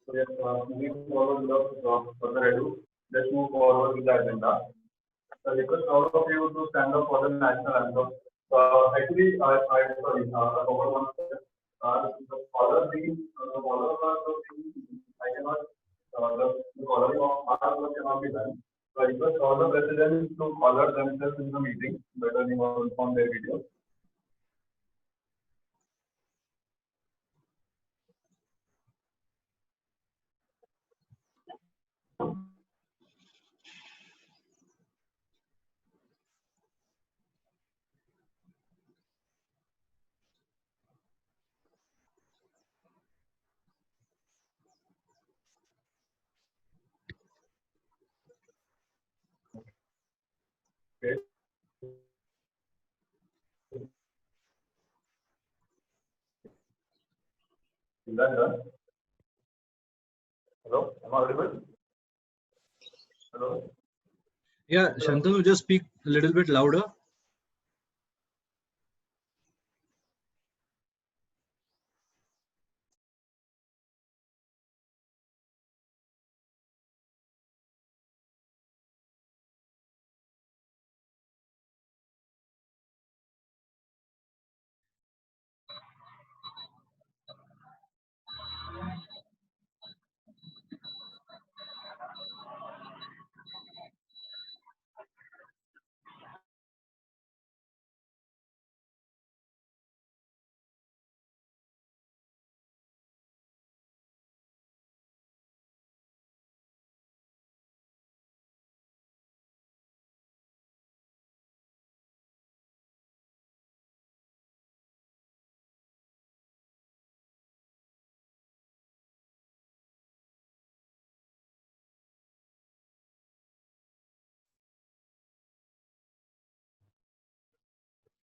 So yes, moving forward without further ado, let's move forward with the agenda. I request all of you to stand up for the national anthem. Actually, I sorry, I forgot one step. The color being the color of the thing, I cannot the coloring of our work cannot be done. So I request all the presidents to color themselves in the meeting, whether they want on their videos. Okay. Is that done? Hello, am I audible? Hello. Yeah, Shantanu, just speak a little bit louder.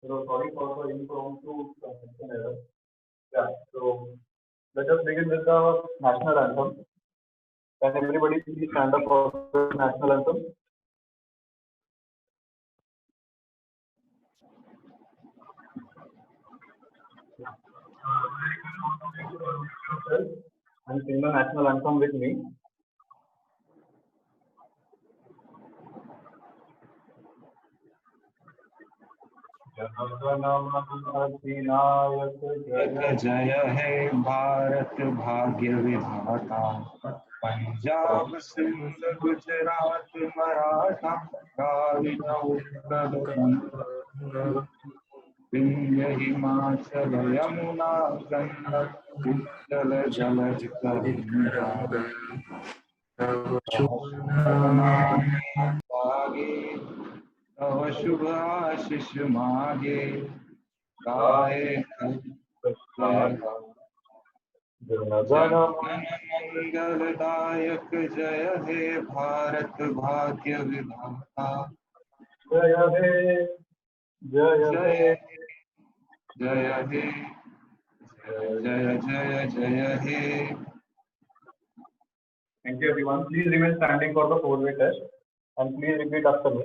So sorry for the impromptu connection error. Yeah, so let us begin with the national anthem. Can everybody please stand up for the national anthem? And sing the national anthem with me. जय हे भारत भाग्य विधाता पंजाब सिंध गुजरात मराठा द्राविड उत्कल विंध्य हिमाचल यमुना गंगा उत्कल जलज कलिंगा तव शुभ आशीष मागे गाए जन मंगलदायक जय हे भारत भाग्य विधाता जय हे जय जय हे जय हे जय जय जय हे. Thank you everyone. Please remain standing for the four-way test and please repeat after me.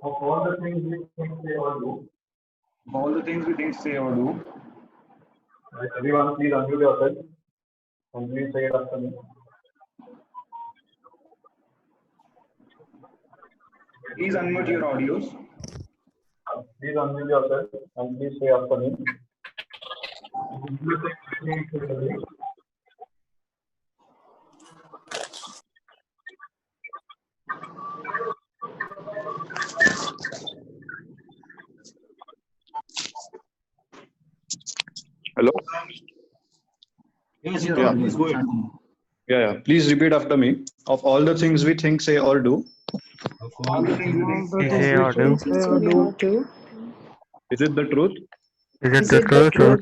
Of all the things we think, say or do, All the things we think, say or do, right, everyone please unmute yourself and please say it after me. please unmute your audios. Please unmute yourself and please say after me. Hello. Yes, Yeah. please go ahead. Yeah. Please repeat after me. Of all the things we think, say or do, All the things we think, Say or do. is it the truth? Is it the truth?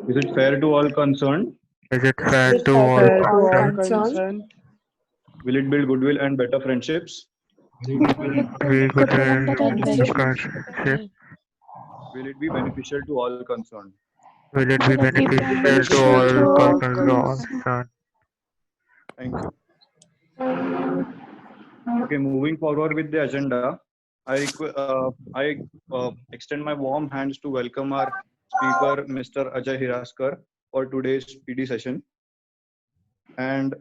Is it fair to all concerned? Is it fair to all concerned? Will it build goodwill and better friendships? We could friendship. Will it be beneficial to all concerned? Will it be beneficial to all concerned? Thank you. Okay, moving forward with the agenda, I extend my warm hands to welcome our speaker, Mr. Ajay Hiraskar, for today's PD session. And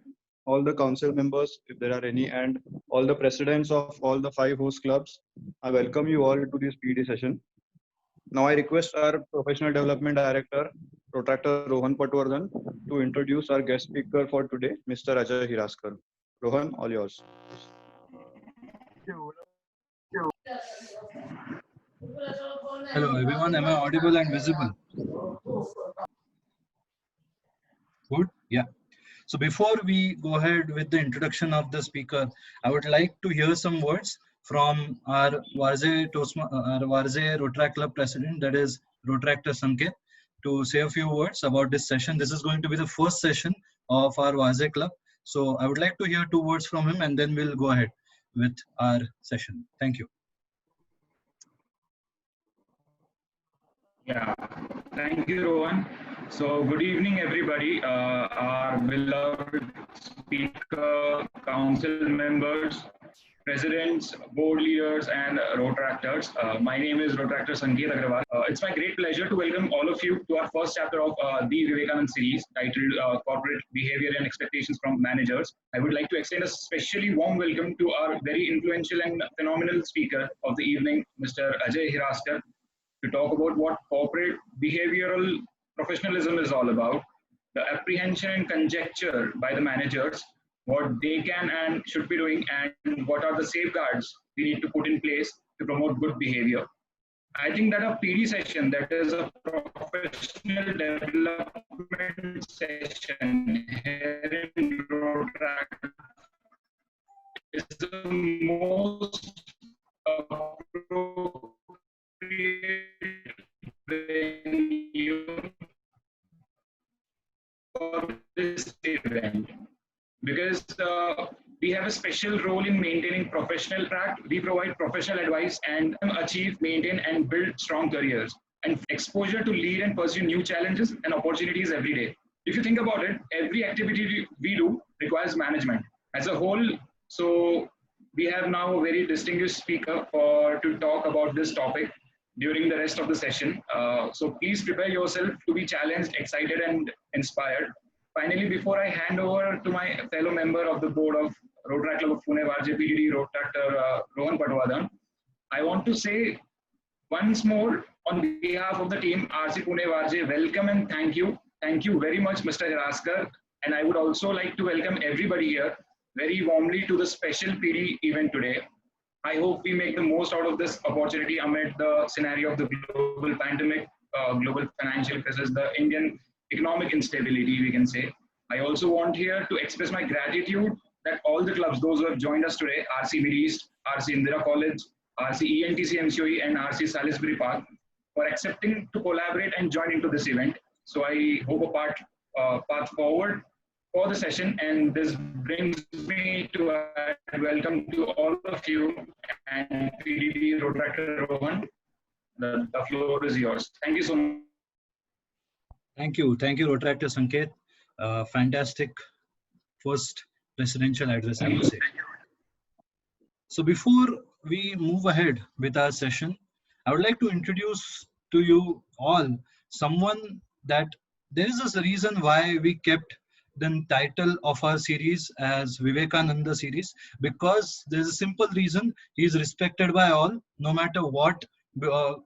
all the council members, if there are any, and all the presidents of all the 5 host clubs, I welcome you all to this PD session. Now I request our Professional Development Director, Protractor Rohan Patwardhan, to introduce our guest speaker for today, Mr. Ajay Hiraskar. Rohan, all yours. Hello everyone, am I audible and visible? Good, yeah. So before we go ahead with the introduction of the speaker, I would like to hear some words from our Varze Rotaract Club President, that is Rotaractor Sanket, to say a few words about this session. This is going to be the first session of our Varze Club. So I would like to hear 2 words from him and then we'll go ahead with our session. Thank you. Yeah, thank you, Rohan. So, good evening, everybody. Our beloved speaker, council members, presidents, board leaders, and Rotaractors. My name is Rotaractor Sanket Agrawal. It's my great pleasure to welcome all of you to our first chapter of the Vivekanand series titled Corporate Behavior and Expectations from Managers. I would like to extend a specially warm welcome to our very influential and phenomenal speaker of the evening, Mr. Ajay Hiraskar, to talk about what corporate behavioral professionalism is all about, the apprehension and conjecture by the managers, what they can and should be doing, and what are the safeguards we need to put in place to promote good behavior. I think that a PD session, that is a professional development session here in Rotaract, is the most appropriate venue for this event, because we have a special role in maintaining professional track. We provide professional advice and achieve, maintain, and build strong careers, and exposure to lead and pursue new challenges and opportunities every day. If you think about it, every activity we do requires management as a whole. So we have now a very distinguished speaker to talk about this topic during the rest of the session. So please prepare yourself to be challenged, excited, and inspired. Finally, before I hand over to my fellow member of the board of Rotaract Club of Pune Varje PDD, Rotaractor Rohan Patwardhan, I want to say once more on behalf of the team, RC Pune Varje, welcome and thank you. Thank you very much, Mr. Hiraskar. And I would also like to welcome everybody here very warmly to the special PD event today. I hope we make the most out of this opportunity amid the scenario of the global pandemic, global financial crisis, the Indian economic instability, we can say. I also want here to express my gratitude that all the clubs, those who have joined us today, RC Mid East, RC Indira College, RC ENTC MCOE, and RC Salisbury Park, for accepting to collaborate and join into this event. So I hope a path forward for the session, and this brings me to a welcome to all of you and PDD Rotaractor Rohan. The floor is yours. Thank you so much. Thank you, Rotaractor Sanket. Fantastic first presidential address, I would say. So before we move ahead with our session, I would like to introduce to you all someone that there is a reason why we kept the title of our series as Vivekananda series, because there's a simple reason. He is respected by all, no matter what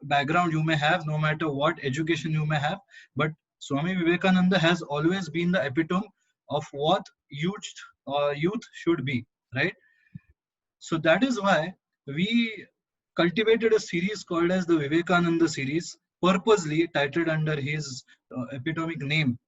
background you may have, no matter what education you may have. But Swami Vivekananda has always been the epitome of what youth should be, right? So that is why we cultivated a series called as the Vivekananda series, purposely titled under his epitomic name.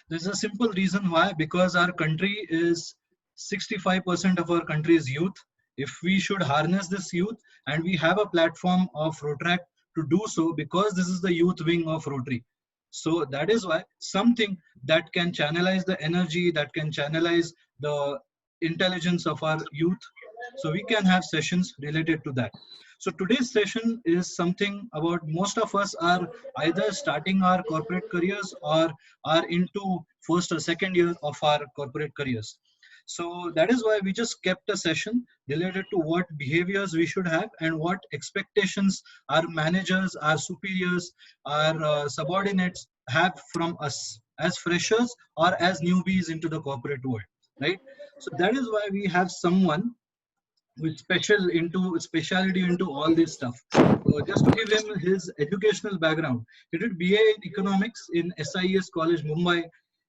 There's a simple reason why, because our country is 65% of our country is youth. If we should harness this youth, and we have a platform of Rotaract to do so, because this is the youth wing of Rotary. So that is why something that can channelize the energy, that can channelize the intelligence of our youth. So we can have sessions related to that. So today's session is something about most of us are either starting our corporate careers or are into first or second year of our corporate careers. So that is why we just kept a session related to what behaviors we should have and what expectations our managers, our superiors, our subordinates have from us as freshers or as newbies into the corporate world, right? So that is why we have someone with speciality into all this stuff. Just to give him his educational background, he did BA in economics in SIES College, Mumbai.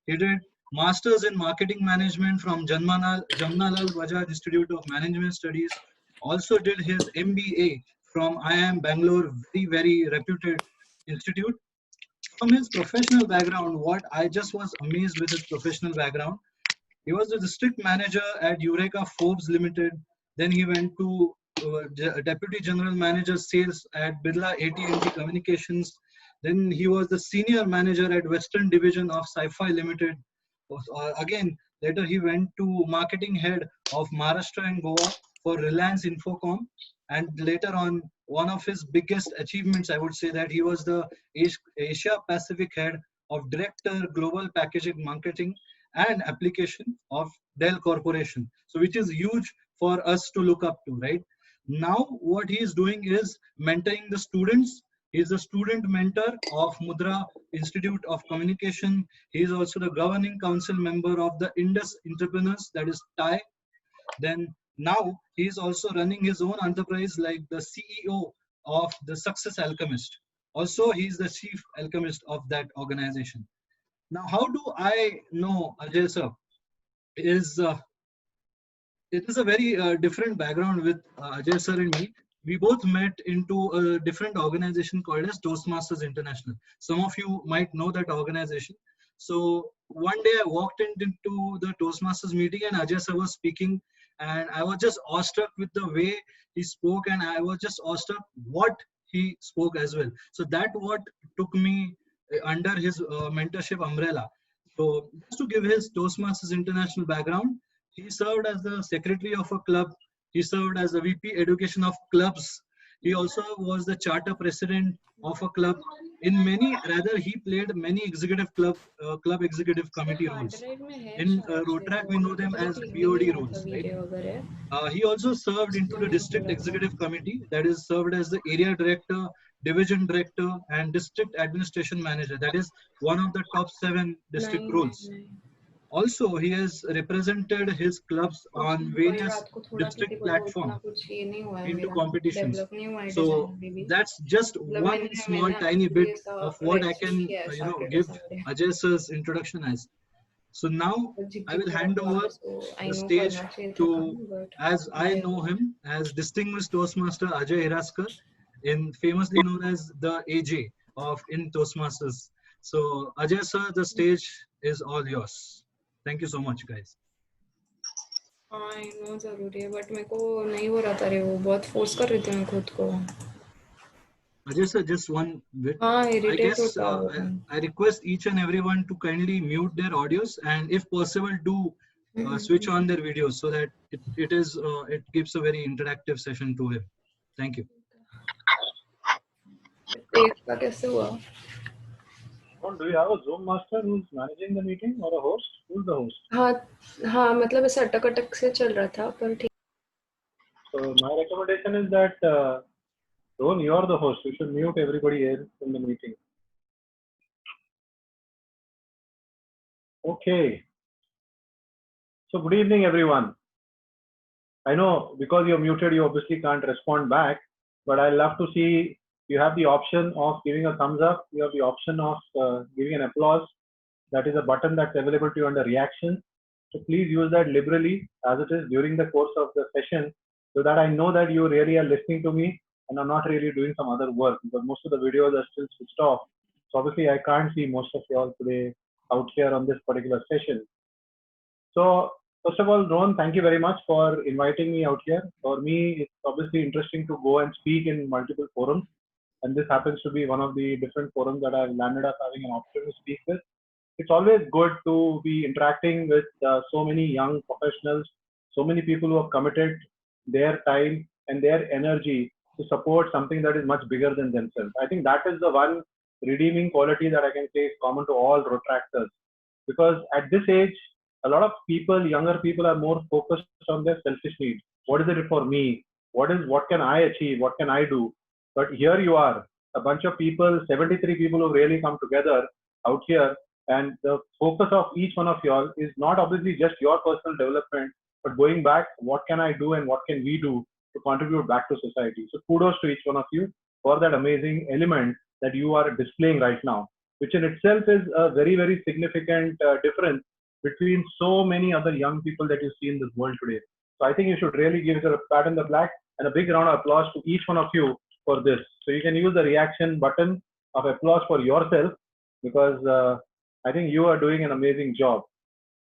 He did masters in marketing management from Jamnalal Bajaj Institute of Management Studies. Also did his MBA from IIM Bangalore, very reputed institute. From his professional background, what I just was amazed with his professional background, he was the district manager at Eureka Forbes Limited. Then he went to deputy general manager sales at Birla AT&T Communications. Then he was the senior manager at Western Division of Sci-Fi Limited. Again, later he went to marketing head of Maharashtra and Goa for Reliance Infocom. And later on, one of his biggest achievements, I would say that he was the Asia Pacific head of Director Global Packaging Marketing and Application of Dell Corporation. So which is huge for us to look up to, right? Now what he is doing is mentoring the students. He is a student mentor of Mudra Institute of Communication. He is also the governing council member of the Indus Entrepreneurs, that is TIE. Then now he is also running his own enterprise like the CEO of the Success Alchemist. Also, he is the chief alchemist of that organization. Now, how do I know Ajay sir? It is a very different background with Ajay sir and me. We both met into a different organization called as Toastmasters International. Some of you might know that organization. So one day I walked into the Toastmasters meeting and Ajay sir was speaking, and I was just awestruck with the way he spoke, and I was just awestruck what he spoke as well. So that what took me under his mentorship umbrella. So just to give his Toastmasters International background, he served as the secretary of a club. He served as the VP Education of clubs. He also was the charter president of a club. In many, rather, he played many executive club executive committee roles. In Rotaract, we know them as BOD roles, right? He also served into the district executive committee, that is served as the area director, division director, and district administration manager. That is one of the top 7 district roles. Also, he has represented his clubs on various district platforms into competitions. So that's just one small tiny bit of what I can give Ajay sir's introduction as. So now I will hand over the stage to, as I know him, as distinguished Toastmaster Ajay Hiraskar, famously known as the AJ of in Toastmasters. So Ajay sir, the stage is all yours. Thank you so much, guys. हाँ no जरूरी है but मेरे को नहीं हो रहा था रे वो बहुत फोर्स कर रही थी मैं खुद को Ajay sir, just one bit. हाँ I इरिटेट guess होता हूँ I request each and everyone to kindly mute their audios and if possible do switch on their videos so that it gives a very interactive session to him. Thank you. Page का कैसे हुआ Do you have a Zoom master who's managing the meeting or a host? Who's the host? हाँ मतलब ऐसे अटक अटक से चल रहा था पर ठीक So my recommendation is that Rohan, you're the host. You should mute everybody else in the meeting. Okay. So good evening, everyone. I know because you're muted, you obviously can't respond back, but I love to see you have the option of giving a thumbs up. You have the option of giving an applause. That is a button that's available to you under reactions. So please use that liberally as it is during the course of the session so that I know that you really are listening to me and I'm not really doing some other work because most of the videos are still switched off. So obviously I can't see most of you all today out here on this particular session. So first of all, Rohan, thank you very much for inviting me out here. For me, it's obviously interesting to go and speak in multiple forums. And this happens to be one of the different forums that I've landed up having an opportunity to speak with. It's always good to be interacting with so many young professionals, so many people who have committed their time and their energy to support something that is much bigger than themselves. I think that is the one redeeming quality that I can say is common to all Rotaractors. Because at this age, a lot of people, younger people, are more focused on their selfish needs. What is it for me? What can I achieve? What can I do? But here you are, a bunch of people, 73 people who really come together out here, and the focus of each one of y'all is not obviously just your personal development, but going back, what can I do and what can we do to contribute back to society? So kudos to each one of you for that amazing element that you are displaying right now, which in itself is a very, very significant difference between so many other young people that you see in this world today. So I think you should really give it a pat on the back and a big round of applause to each one of you for this. So you can use the reaction button of applause for yourself, because I think you are doing an amazing job,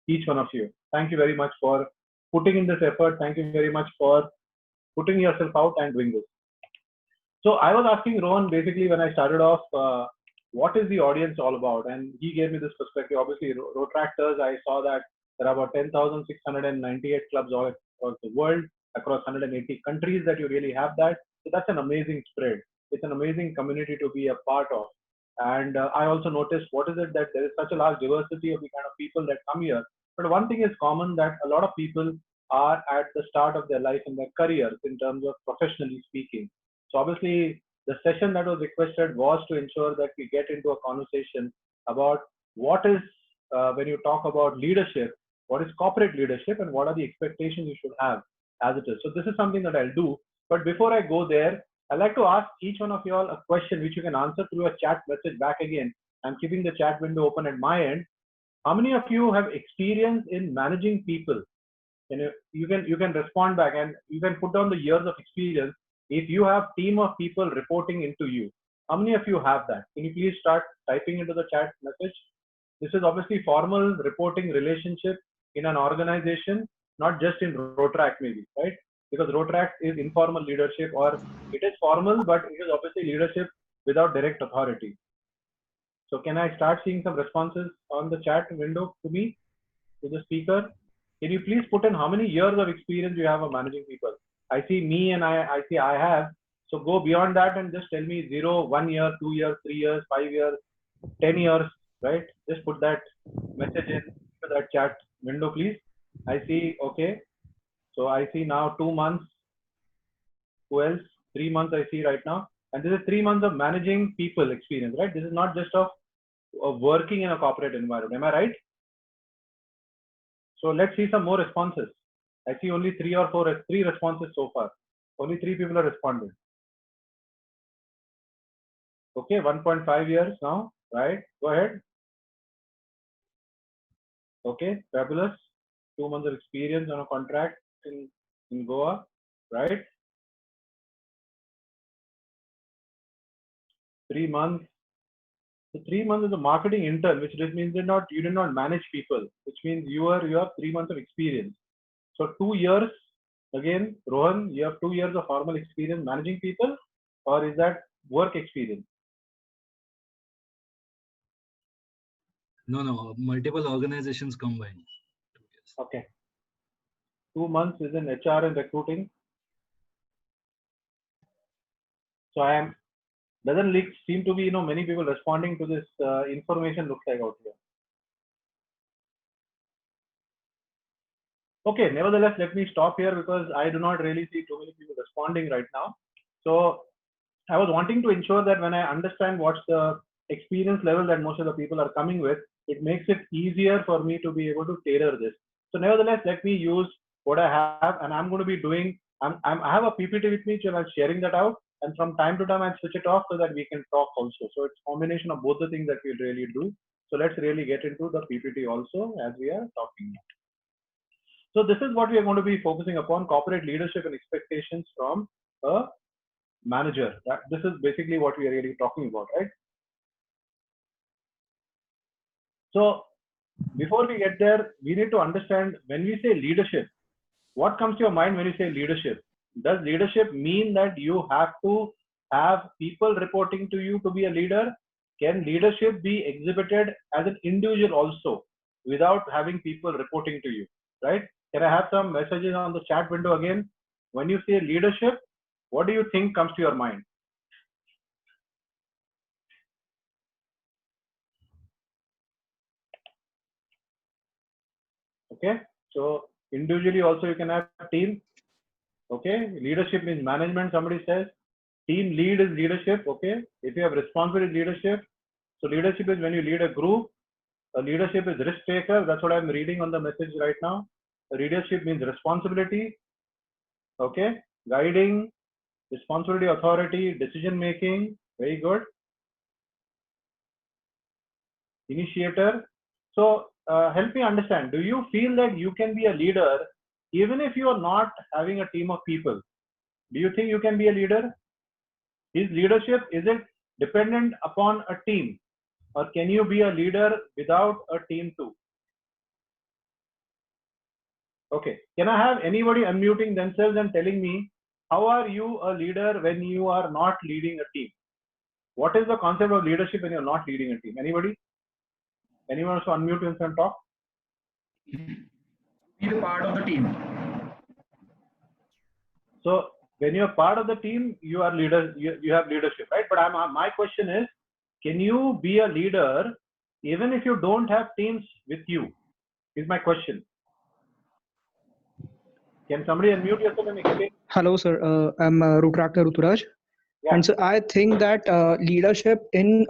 each one of you. Thank you very much for putting in this effort. Thank you very much for putting yourself out and doing this. So I was asking Rohan basically when I started off, what is the audience all about? And he gave me this perspective. Obviously, Rotractors, I saw that there are about 10,698 clubs all across the world, across 180 countries that you really have that. So that's an amazing spread. It's an amazing community to be a part of. And I also noticed what is it that there is such a large diversity of the kind of people that come here. But one thing is common, that a lot of people are at the start of their life and their careers in terms of professionally speaking. So obviously, the session that was requested was to ensure that we get into a conversation about what is, when you talk about leadership, what is corporate leadership and what are the expectations you should have as it is. So this is something that I'll do. But before I go there, I'd like to ask each one of you all a question which you can answer through a chat message back again. I'm keeping the chat window open at my end. How many of you have experience in managing people? And you can respond back, and you can put down the years of experience. If you have team of people reporting into you, how many of you have that? Can you please start typing into the chat message? This is obviously formal reporting relationship in an organization, not just in Rotract maybe, right? Because Rotract is informal leadership, or it is formal, but it is obviously leadership without direct authority. So can I start seeing some responses on the chat window to me, to the speaker? Can you please put in how many years of experience you have of managing people? I see me, and I see I have. So go beyond that and just tell me 0, 1 year, 2 years, 3 years, 5 years, 10 years, right? Just put that message in to that chat window, please. I see, okay. So I see now 2 months. Who else? 3 months I see right now. And this is 3 months of managing people experience, right? This is not just of working in a corporate environment. Am I right? So let's see some more responses. I see only 3 responses so far. Only 3 people are responding. Okay, 1.5 years now, right? Go ahead. Okay, fabulous. 2 months of experience on a contract in Goa, right? 3 months. So 3 months is a marketing intern, which just means you did not manage people, which means you have 3 months of experience. So 2 years, again, Rohan, you have 2 years of formal experience managing people, or is that work experience? No, multiple organizations combined. Okay. 2 months is in HR and recruiting. So doesn't seem to be many people responding to this information looks like out here. Okay, nevertheless, let me stop here because I do not really see too many people responding right now. So I was wanting to ensure that when I understand what's the experience level that most of the people are coming with, it makes it easier for me to be able to tailor this. So nevertheless, let me use what I have, and I'm going to be doing, I have a PPT with me, so I'm sharing that out, and from time to time I'll switch it off so that we can talk also. So it's a combination of both the things that we'll really do. So let's really get into the PPT also as we are talking now. So this is what we are going to be focusing upon: corporate leadership and expectations from a manager. This is basically what we are really talking about, right? So before we get there, we need to understand, when we say leadership, what comes to your mind when you say leadership? Does leadership mean that you have to have people reporting to you to be a leader? Can leadership be exhibited as an individual also without having people reporting to you, right? Can I have some messages on the chat window again? When you say leadership, what do you think comes to your mind? Okay, so individually also you can have team. Okay, leadership means management. Somebody says team lead is leadership. Okay, if you have responsibility leadership, so leadership is when you lead a group. Leadership is risk taker. That's what I'm reading on the message right now. Leadership means responsibility. Okay, guiding, responsibility, authority, decision making. Very good. Initiator. So help me understand. Do you feel that you can be a leader even if you are not having a team of people? Do you think you can be a leader? Is leadership, is it dependent upon a team, or can you be a leader without a team too? Okay, can I have anybody unmuting themselves and telling me how are you a leader when you are not leading a team? What is the concept of leadership when you're not leading a team? Anybody? Anyone wants to unmute himself and talk? Be the part of the team. So when you're part of the team, you are leader. You have leadership, right? But my question is, can you be a leader even if you don't have teams with you? Is my question. Can somebody unmute yourself and explain? Hello, sir. I'm Rutractor Ruturaj. Yeah. And so I think that leadership in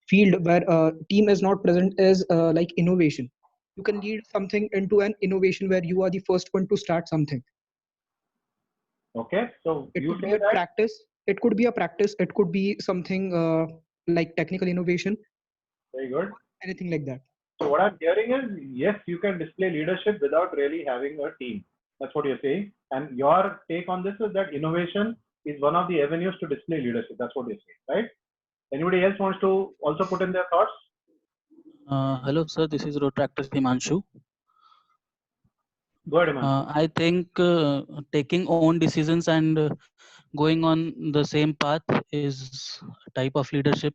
field where team is not present is like innovation. You can lead something into an innovation where you are the first one to start something. Okay. So It you could be say a that. practice. It could be a practice. It could be something like technical innovation. Very good. Anything like that. So what I'm hearing is, yes, you can display leadership without really having a team. That's what you're saying. And your take on this is that innovation is one of the avenues to display leadership. That's what you're saying, right? Anybody else wants to also put in their thoughts? Hello, sir. This is Rotractor Himanshu. Go ahead, Himanshu. I think taking own decisions and going on the same path is a type of leadership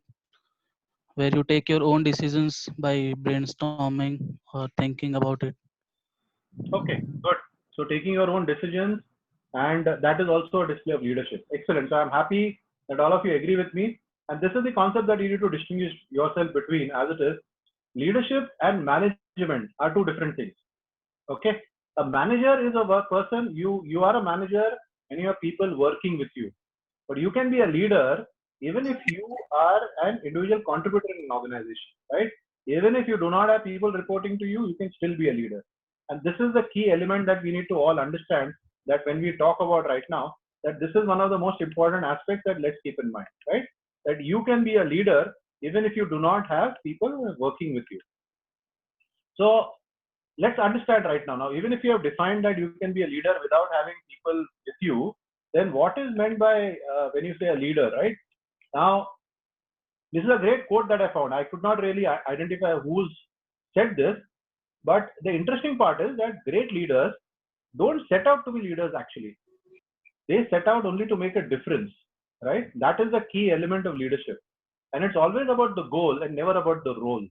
where you take your own decisions by brainstorming or thinking about it. Okay, good. So taking your own decisions, and that is also a display of leadership. Excellent. So I'm happy that all of you agree with me. And this is the concept that you need to distinguish yourself between, as it is. Leadership and management are two different things. Okay. A manager is a person, you are a manager and you have people working with you. But you can be a leader even if you are an individual contributor in an organization, right? Even if you do not have people reporting to you, you can still be a leader. And this is the key element that we need to all understand, that when we talk about right now, that this is one of the most important aspects that let's keep in mind, right? That you can be a leader even if you do not have people working with you. So let's understand right now. Now, even if you have defined that you can be a leader without having people with you, then what is meant by when you say a leader, right? Now, this is a great quote that I found. I could not really identify who's said this, but the interesting part is that great leaders don't set out to be leaders actually. They set out only to make a difference, right? That is the key element of leadership. And it's always about the goal and never about the role.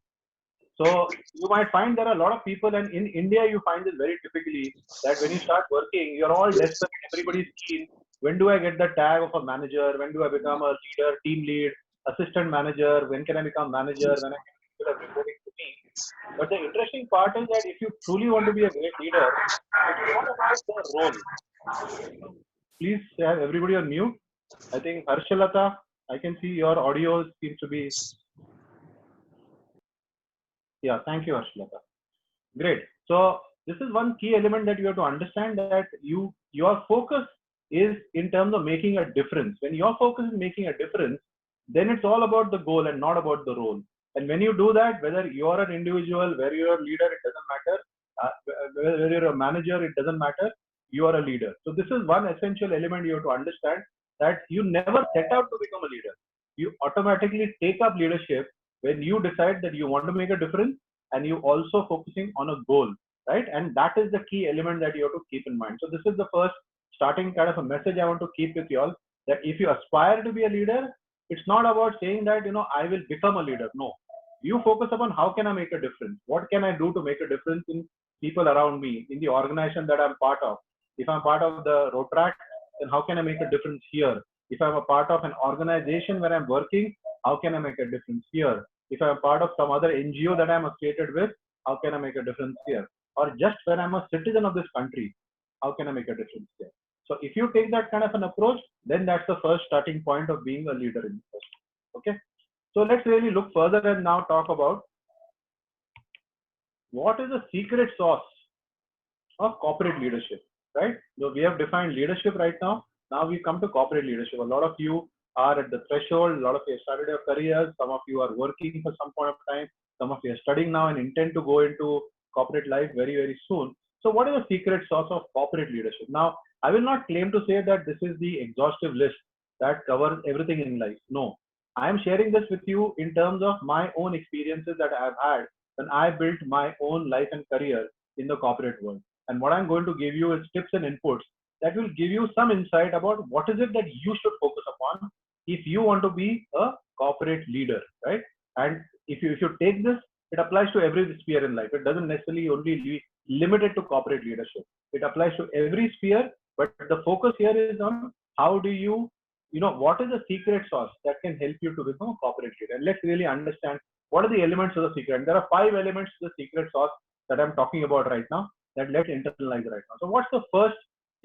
So you might find there are a lot of people, and in India you find this very typically, that when you start working, you're all desperate, everybody's keen. When do I get the tag of a manager? When do I become a leader, team lead, assistant manager? When can I become manager? When I can people are reporting to me? But the interesting part is that if you truly want to be a great leader, it's not about the role. Please have everybody on mute. I think Harshalata, I can see your audio seems to be. Yeah, thank you, Harshalata. Great. So this is one key element that you have to understand, that your focus is in terms of making a difference. When your focus is making a difference, then it's all about the goal and not about the role. And when you do that, whether you're an individual, whether you're a leader, it doesn't matter. Whether you're a manager, it doesn't matter. You are a leader. So this is one essential element you have to understand, that you never set out to become a leader. You automatically take up leadership when you decide that you want to make a difference, and you also focusing on a goal, right? And that is the key element that you have to keep in mind. So this is the first starting kind of a message I want to keep with you all, that if you aspire to be a leader, it's not about saying that, I will become a leader. No, you focus upon how can I make a difference? What can I do to make a difference in people around me, in the organization that I'm part of? If I'm part of the Rotaract, then how can I make a difference here? If I'm a part of an organization where I'm working, how can I make a difference here? If I'm part of some other NGO that I'm affiliated with, how can I make a difference here? or just when I'm a citizen of this country, how can I make a difference there? So if you take that kind of an approach, then that's the first starting point of being a leader in the first. Okay. So let's really look further and now talk about what is the secret sauce of corporate leadership, right? So we have defined leadership right now. Now we come to corporate leadership. A lot of you are at the threshold. A lot of you have started your careers. Some of you are working for some point of time. Some of you are studying now and intend to go into corporate life very, very soon. So what is the secret sauce of corporate leadership? Now, I will not claim to say that this is the exhaustive list that covers everything in life. No, I am sharing this with you in terms of my own experiences that I have had when I built my own life and career in the corporate world. And what I'm going to give you is tips and inputs that will give you some insight about what is it that you should focus upon if you want to be a corporate leader, right? And if you take this, it applies to every sphere in life. It doesn't necessarily only be limited to corporate leadership. It applies to every sphere, but the focus here is on how do you what is the secret sauce that can help you to become a corporate leader? And let's really understand what are the elements of the secret. And there are 5 elements to the secret sauce that I'm talking about right now that let's internalize right now. So what's the first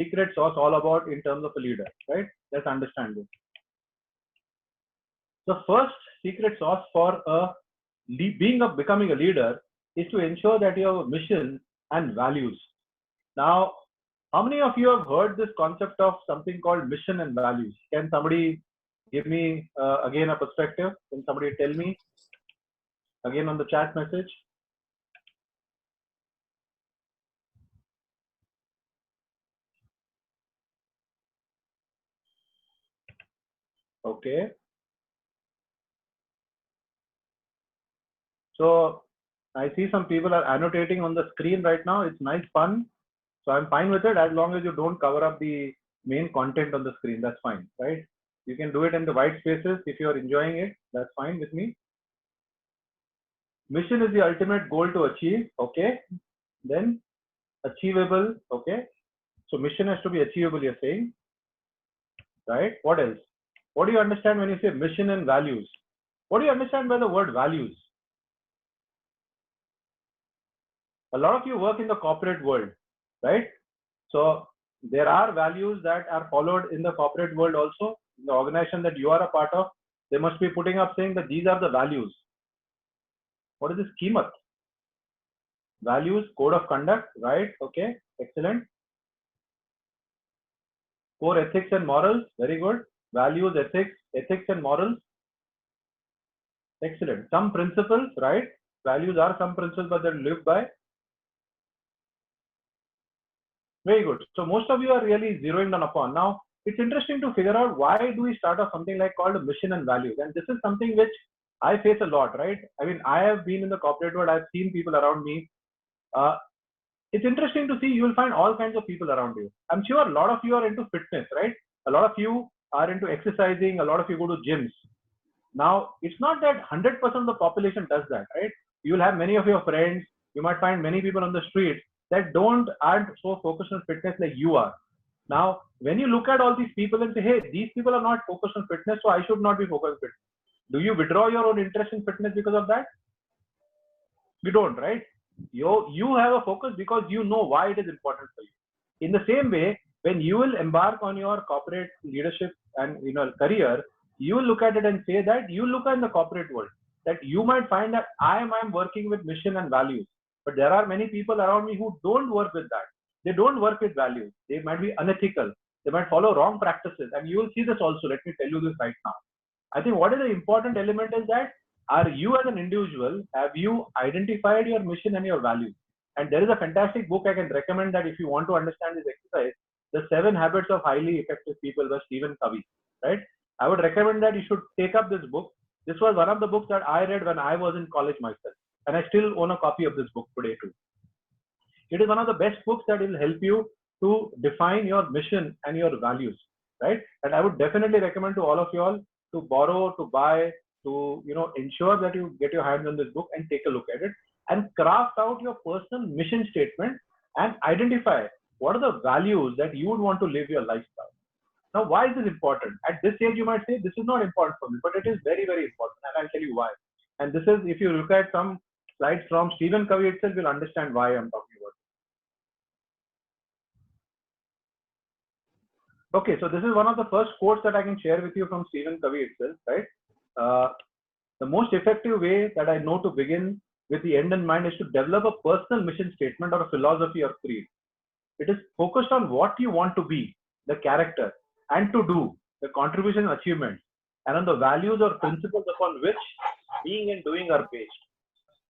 secret sauce all about in terms of a leader, right? Let's understand this. The first secret sauce for becoming a leader is to ensure that you have a mission and values. Now, how many of you have heard this concept of something called mission and values? Can somebody give me again a perspective? Can somebody tell me again on the chat message? Okay. So I see some people are annotating on the screen right now. It's nice fun. So I'm fine with it as long as you don't cover up the main content on the screen. That's fine, right? You can do it in the white spaces if you're enjoying it. That's fine with me. Mission is the ultimate goal to achieve. Okay. Then achievable. Okay. So mission has to be achievable, you're saying. Right? What else? What do you understand when you say mission and values? What do you understand by the word values? A lot of you work in the corporate world, right? So there are values that are followed in the corporate world also. In the organization that you are a part of, they must be putting up saying that these are the values. What is this schema? Values, code of conduct, right? Okay, excellent. Core ethics and morals, very good. Values, ethics and morals. Excellent. Some principles, right? Values are some principles, but they're lived by. Very good. So most of you are really zeroing down upon. Now, it's interesting to figure out why do we start off something like called a mission and values. And this is something which I face a lot, right? I mean, I have been in the corporate world. I've seen people around me. It's interesting to see, you will find all kinds of people around you. I'm sure a lot of you are into fitness, right? A lot of you are into exercising. A lot of you go to gyms. Now, it's not that 100% of the population does that, right? You will have many of your friends. You might find many people on the street that aren't so focused on fitness like you are. Now, when you look at all these people and say, hey, these people are not focused on fitness, so I should not be focused on fitness. Do you withdraw your own interest in fitness because of that? You don't, right? You have a focus because you know why it is important for you. In the same way, when you will embark on your corporate leadership and career, you will look at it and say that you look at the corporate world, that you might find that I am working with mission and values. But there are many people around me who don't work with that. They don't work with values. They might be unethical. They might follow wrong practices. And you will see this also. Let me tell you this right now. I think what is the important element is that are you as an individual, have you identified your mission and your values? And there is a fantastic book I can recommend that if you want to understand this exercise, The 7 Habits of Highly Effective People by Stephen Covey, right? I would recommend that you should take up this book. This was one of the books that I read when I was in college myself. And I still own a copy of this book today too. It is one of the best books that will help you to define your mission and your values, right? And I would definitely recommend to all of you all to borrow, to buy, to ensure that you get your hands on this book and take a look at it and craft out your personal mission statement and identify what are the values that you would want to live your lifestyle. Now, why is this important? At this stage, you might say, this is not important for me, but it is very, very important. And I'll tell you why. And this is, if you look at some slides from Stephen Covey itself, you'll understand why I'm talking about it. Okay, so this is one of the first quotes that I can share with you from Stephen Covey itself, right? The most effective way that I know to begin with the end in mind is to develop a personal mission statement or a philosophy or creed. It is focused on what you want to be, the character, and to do, the contribution and achievements, and on the values or principles upon which being and doing are based.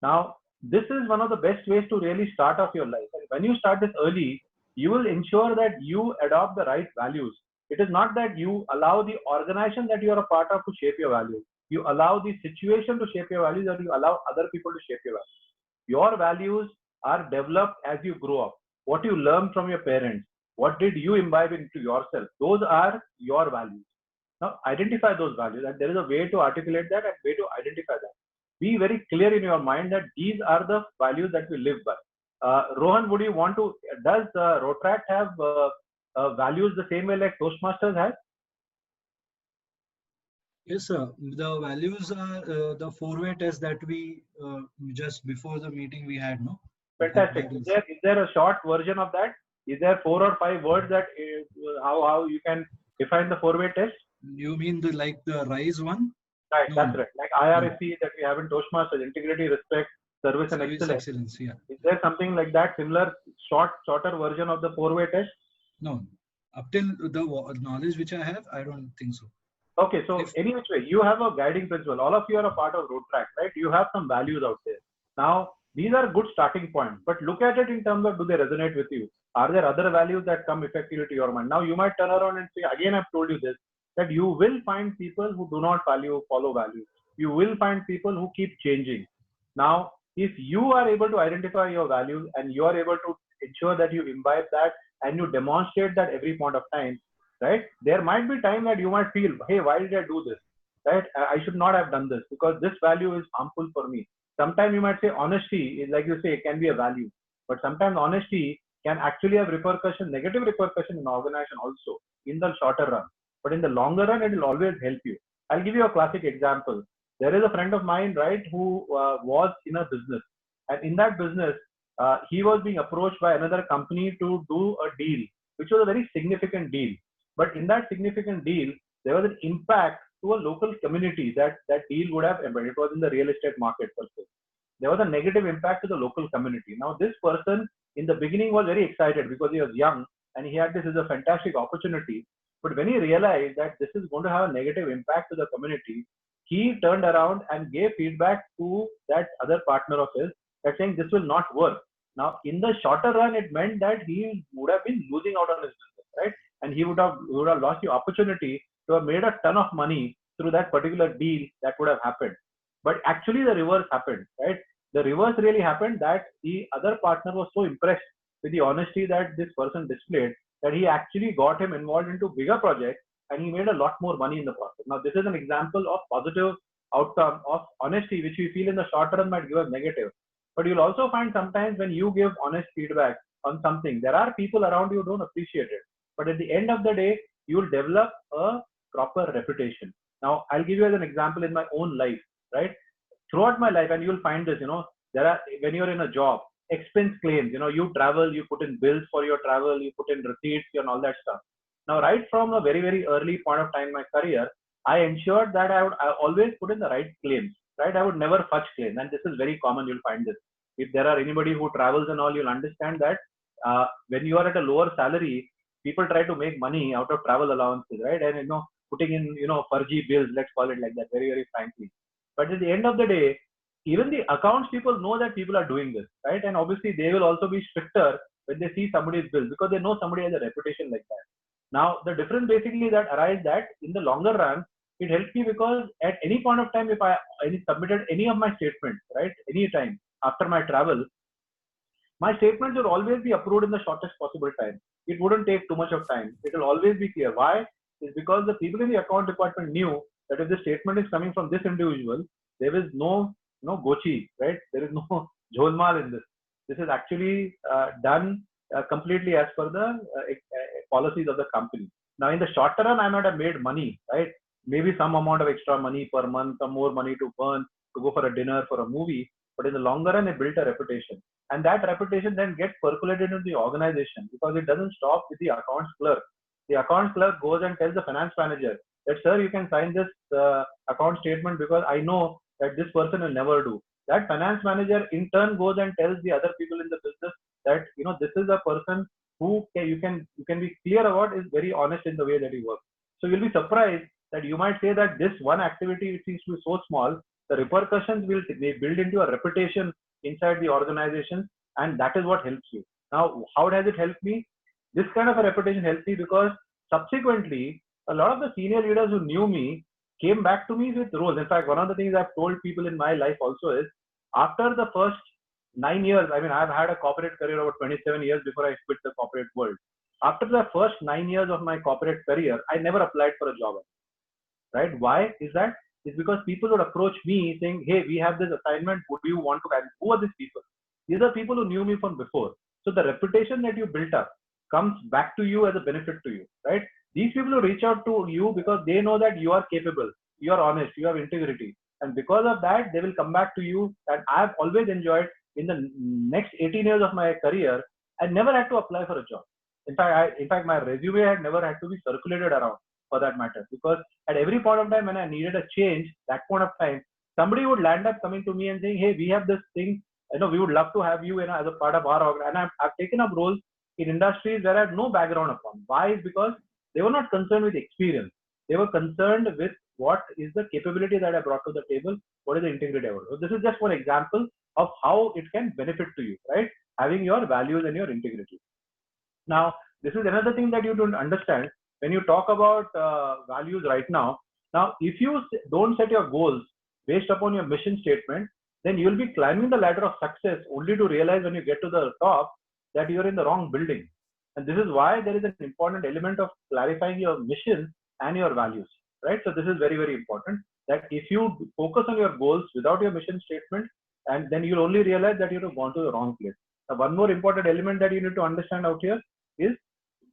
Now, this is one of the best ways to really start off your life. And when you start this early, you will ensure that you adopt the right values. It is not that you allow the organization that you are a part of to shape your values. You allow the situation to shape your values, or you allow other people to shape your values. Your values are developed as you grow up. What you learn from your parents, what did you imbibe into yourself? Those are your values. Now, identify those values, and there is a way to articulate that and way to identify that. Be very clear in your mind that these are the values that we live by. Rohan, would you want to, does Rotaract have values the same way like Toastmasters has? Yes, sir. The values are the four-way test that we just before the meeting we had, no? Fantastic. Is there a short version of that? Is there 4 or 5 words that how you can define the four-way test? You mean the RISE one? Right, No, that's no. right. Like IRSC that we have in Toastmasters: integrity, respect, service, and excellence. Yeah. Is there something like that, similar, shorter version of the four-way test? No. Up till the knowledge which I have, I don't think so. Okay, so any which way, you have a guiding principle. All of you are a part of Rotaract, right? You have some values out there. Now, these are good starting points, but look at it in terms of, do they resonate with you? Are there other values that come effectively to your mind? Now, you might turn around and say, again, I've told you this, that you will find people who do not follow values. You will find people who keep changing. Now, if you are able to identify your values and you are able to ensure that you imbibe that and you demonstrate that every point of time, right? There might be time that you might feel, hey, why did I do this? Right? I should not have done this because this value is harmful for me. Sometimes you might say honesty is, like you say, it can be a value, but sometimes honesty can actually have negative repercussion in organization also in the shorter run. But in the longer run, it will always help you. I'll give you a classic example. There is a friend of mine, right, who was in a business, and in that business, he was being approached by another company to do a deal, which was a very significant deal. But in that significant deal, there was an impact to a local community that deal would have embedded. It was in the real estate market per se. There was a negative impact to the local community. Now, this person in the beginning was very excited because he was young and he had this as a fantastic opportunity. But when he realized that this is going to have a negative impact to the community, he turned around and gave feedback to that other partner of his that saying this will not work. Now, in the shorter run, it meant that he would have been losing out on his business, right? And he would have lost the opportunity to have made a ton of money through that particular deal that would have happened. But actually, the reverse happened, right? The reverse really happened, that the other partner was so impressed with the honesty that this person displayed that he actually got him involved into bigger projects and he made a lot more money in the process. Now, this is an example of positive outcome of honesty, which we feel in the short run might give us negative. But you'll also find sometimes when you give honest feedback on something, there are people around you who don't appreciate it. But at the end of the day, you will develop a proper reputation. Now, I'll give you as an example in my own life, right? Throughout my life, and you'll find this, there are, when you're in a job, expense claims, you travel, you put in bills for your travel, you put in receipts and all that stuff. Now, right from a very, very early point of time in my career, I ensured that I always put in the right claims, right? I would never fudge claims. And this is very common. You'll find this. If there are anybody who travels and all, you'll understand that when you are at a lower salary, people try to make money out of travel allowances, right? And, putting in, fudgy bills, let's call it like that, very, very frankly. But at the end of the day, even the accounts people know that people are doing this, right? And obviously they will also be stricter when they see somebody's bills because they know somebody has a reputation like that. Now, the difference basically that arises that in the longer run, it helps me because at any point of time, if I submitted any of my statements, right, any time after my travel, my statements will always be approved in the shortest possible time. It wouldn't take too much of time. It will always be clear. Why? It's because the people in the account department knew that if the statement is coming from this individual, there is no gochi, right? There is no jholmal in this. This is actually done completely as per the policies of the company. Now, in the short run, I might have made money, right? Maybe some amount of extra money per month, some more money to burn, to go for a dinner, for a movie. But in the longer run, I built a reputation. And that reputation then gets percolated into the organization because it doesn't stop with the accounts clerk. The account clerk goes and tells the finance manager that, sir, you can sign this account statement because I know that this person will never do. That finance manager in turn goes and tells the other people in the business that, you know, this is a person who you can be clear about, is very honest in the way that he works. So you'll be surprised that you might say that this one activity, which seems to be so small, the repercussions will build into a reputation inside the organization, and that is what helps you. Now, how has it helped me? This kind of a reputation helped me because subsequently, a lot of the senior leaders who knew me came back to me with roles. In fact, one of the things I've told people in my life also is, after the first 9 years, I mean, I've had a corporate career over 27 years before I quit the corporate world. After the first 9 years of my corporate career, I never applied for a job. Right? Why is that? It's because people would approach me saying, hey, we have this assignment. Would you want to? And who are these people? These are people who knew me from before. So the reputation that you built up comes back to you as a benefit to you, right? These people will reach out to you because they know that you are capable, you are honest, you have integrity. And because of that, they will come back to you. And I've always enjoyed, in the next 18 years of my career, I never had to apply for a job. In fact, my resume had never had to be circulated around, for that matter, because at every point of time when I needed a change, that point of time, somebody would land up coming to me and saying, hey, we have this thing, you know, we would love to have you, as a part of our org. And I've taken up roles in industries where I have no background upon. Why? Is because they were not concerned with experience. They were concerned with what is the capability that I brought to the table, what is the integrity I brought. So this is just one example of how it can benefit to you, right? Having your values and your integrity. Now, this is another thing that you don't understand when you talk about values right now. Now, if you don't set your goals based upon your mission statement, then you'll be climbing the ladder of success only to realize when you get to the top that you're in the wrong building. And this is why there is an important element of clarifying your mission and your values, right? So this is very, very important, that if you focus on your goals without your mission statement, and then you'll only realize that you've gone to the wrong place. Now, one more important element that you need to understand out here is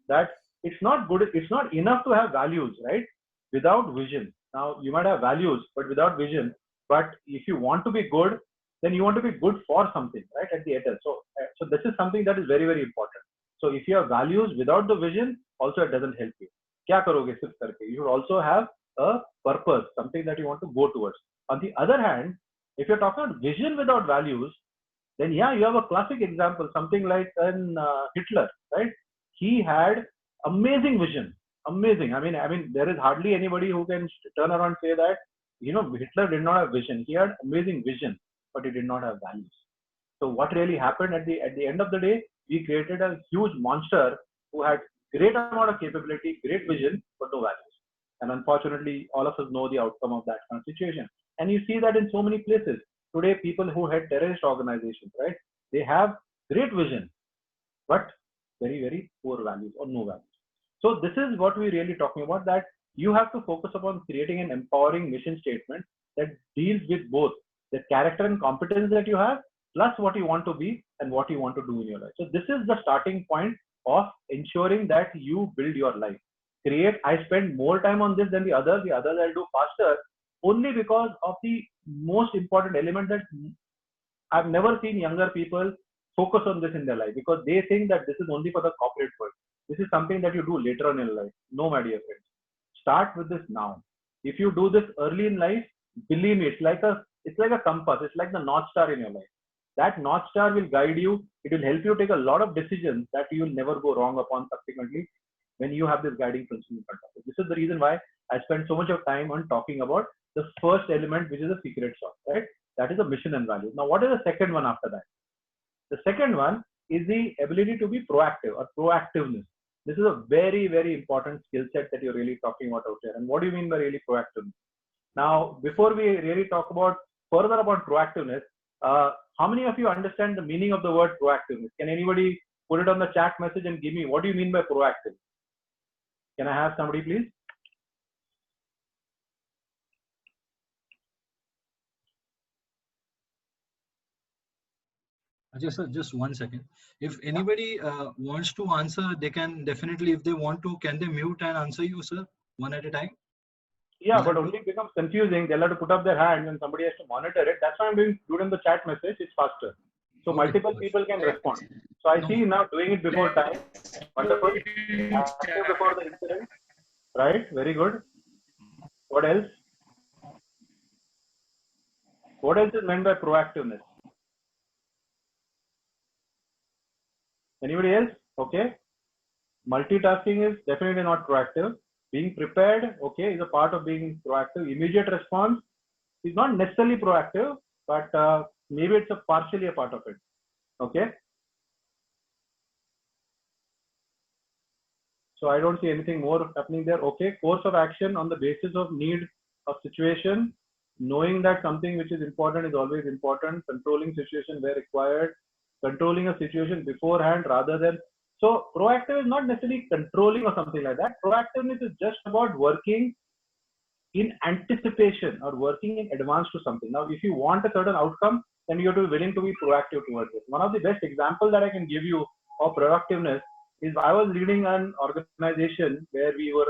that it's not good, it's not enough to have values, right? Without vision. Now, you might have values, but without vision. But if you want to be good, then you want to be good for something, right? At the end. So this is something that is very, very important. So if you have values without the vision, also it doesn't help you. Kya karoge sirf karke? You should also have a purpose, something that you want to go towards. On the other hand, if you're talking about vision without values, then yeah, you have a classic example, something like Hitler, right? He had amazing vision, amazing. I mean, there is hardly anybody who can turn around and say that, you know, Hitler did not have vision. He had amazing vision, but he did not have values. So what really happened at the end of the day, we created a huge monster who had great amount of capability, great vision, but no values. And unfortunately, all of us know the outcome of that kind of situation. And you see that in so many places. Today, people who head terrorist organizations, right? They have great vision, but very, very poor values or no values. So this is what we're really talking about, that you have to focus upon creating an empowering mission statement that deals with both the character and competence that you have, plus what you want to be and what you want to do in your life. So this is the starting point of ensuring that you build your life. I spend more time on this than the others I'll do faster, only because of the most important element that I've never seen younger people focus on this in their life, because they think that this is only for the corporate world. This is something that you do later on in life. No, my dear friends. Start with this now. If you do this early in life, believe me, it's like a compass. It's like the North Star in your life. That North Star will guide you. It will help you take a lot of decisions that you will never go wrong upon subsequently when you have this guiding principle in front of you. This is the reason why I spend so much of time on talking about the first element, which is the secret sauce, right? That is the mission and values. Now, what is the second one after that? The second one is the ability to be proactive or proactiveness. This is a very, very important skill set that you're really talking about out there. And what do you mean by really proactiveness? Now, before we really talk about further about proactiveness, how many of you understand the meaning of the word proactiveness? Can anybody put it on the chat message and give me, what do you mean by proactive? Can I have somebody, please? Just 1 second. If anybody wants to answer, they can definitely, if they want to, can they mute and answer you, sir, one at a time? Yeah, but only it becomes confusing. They'll have to put up their hands and somebody has to monitor it. That's why I'm doing it in the chat message. It's faster. So multiple people can respond. So So I No. see you now doing it before time. Wonderful. Active before the incident. Right? Very good. What else? What else is meant by proactiveness? Anybody else? Okay. Multitasking is definitely not proactive. Being prepared, okay, is a part of being proactive. Immediate response is not necessarily proactive, but maybe it's partially a part of it. Okay. So I don't see anything more happening there. Okay. Course of action on the basis of need of situation. Knowing that something which is important is always important. Controlling situation where required. Controlling a situation beforehand rather than. So proactive is not necessarily controlling or something like that. Proactiveness is just about working in anticipation or working in advance to something. Now, if you want a certain outcome, then you have to be willing to be proactive towards it. One of the best examples that I can give you of proactiveness is I was leading an organization where we were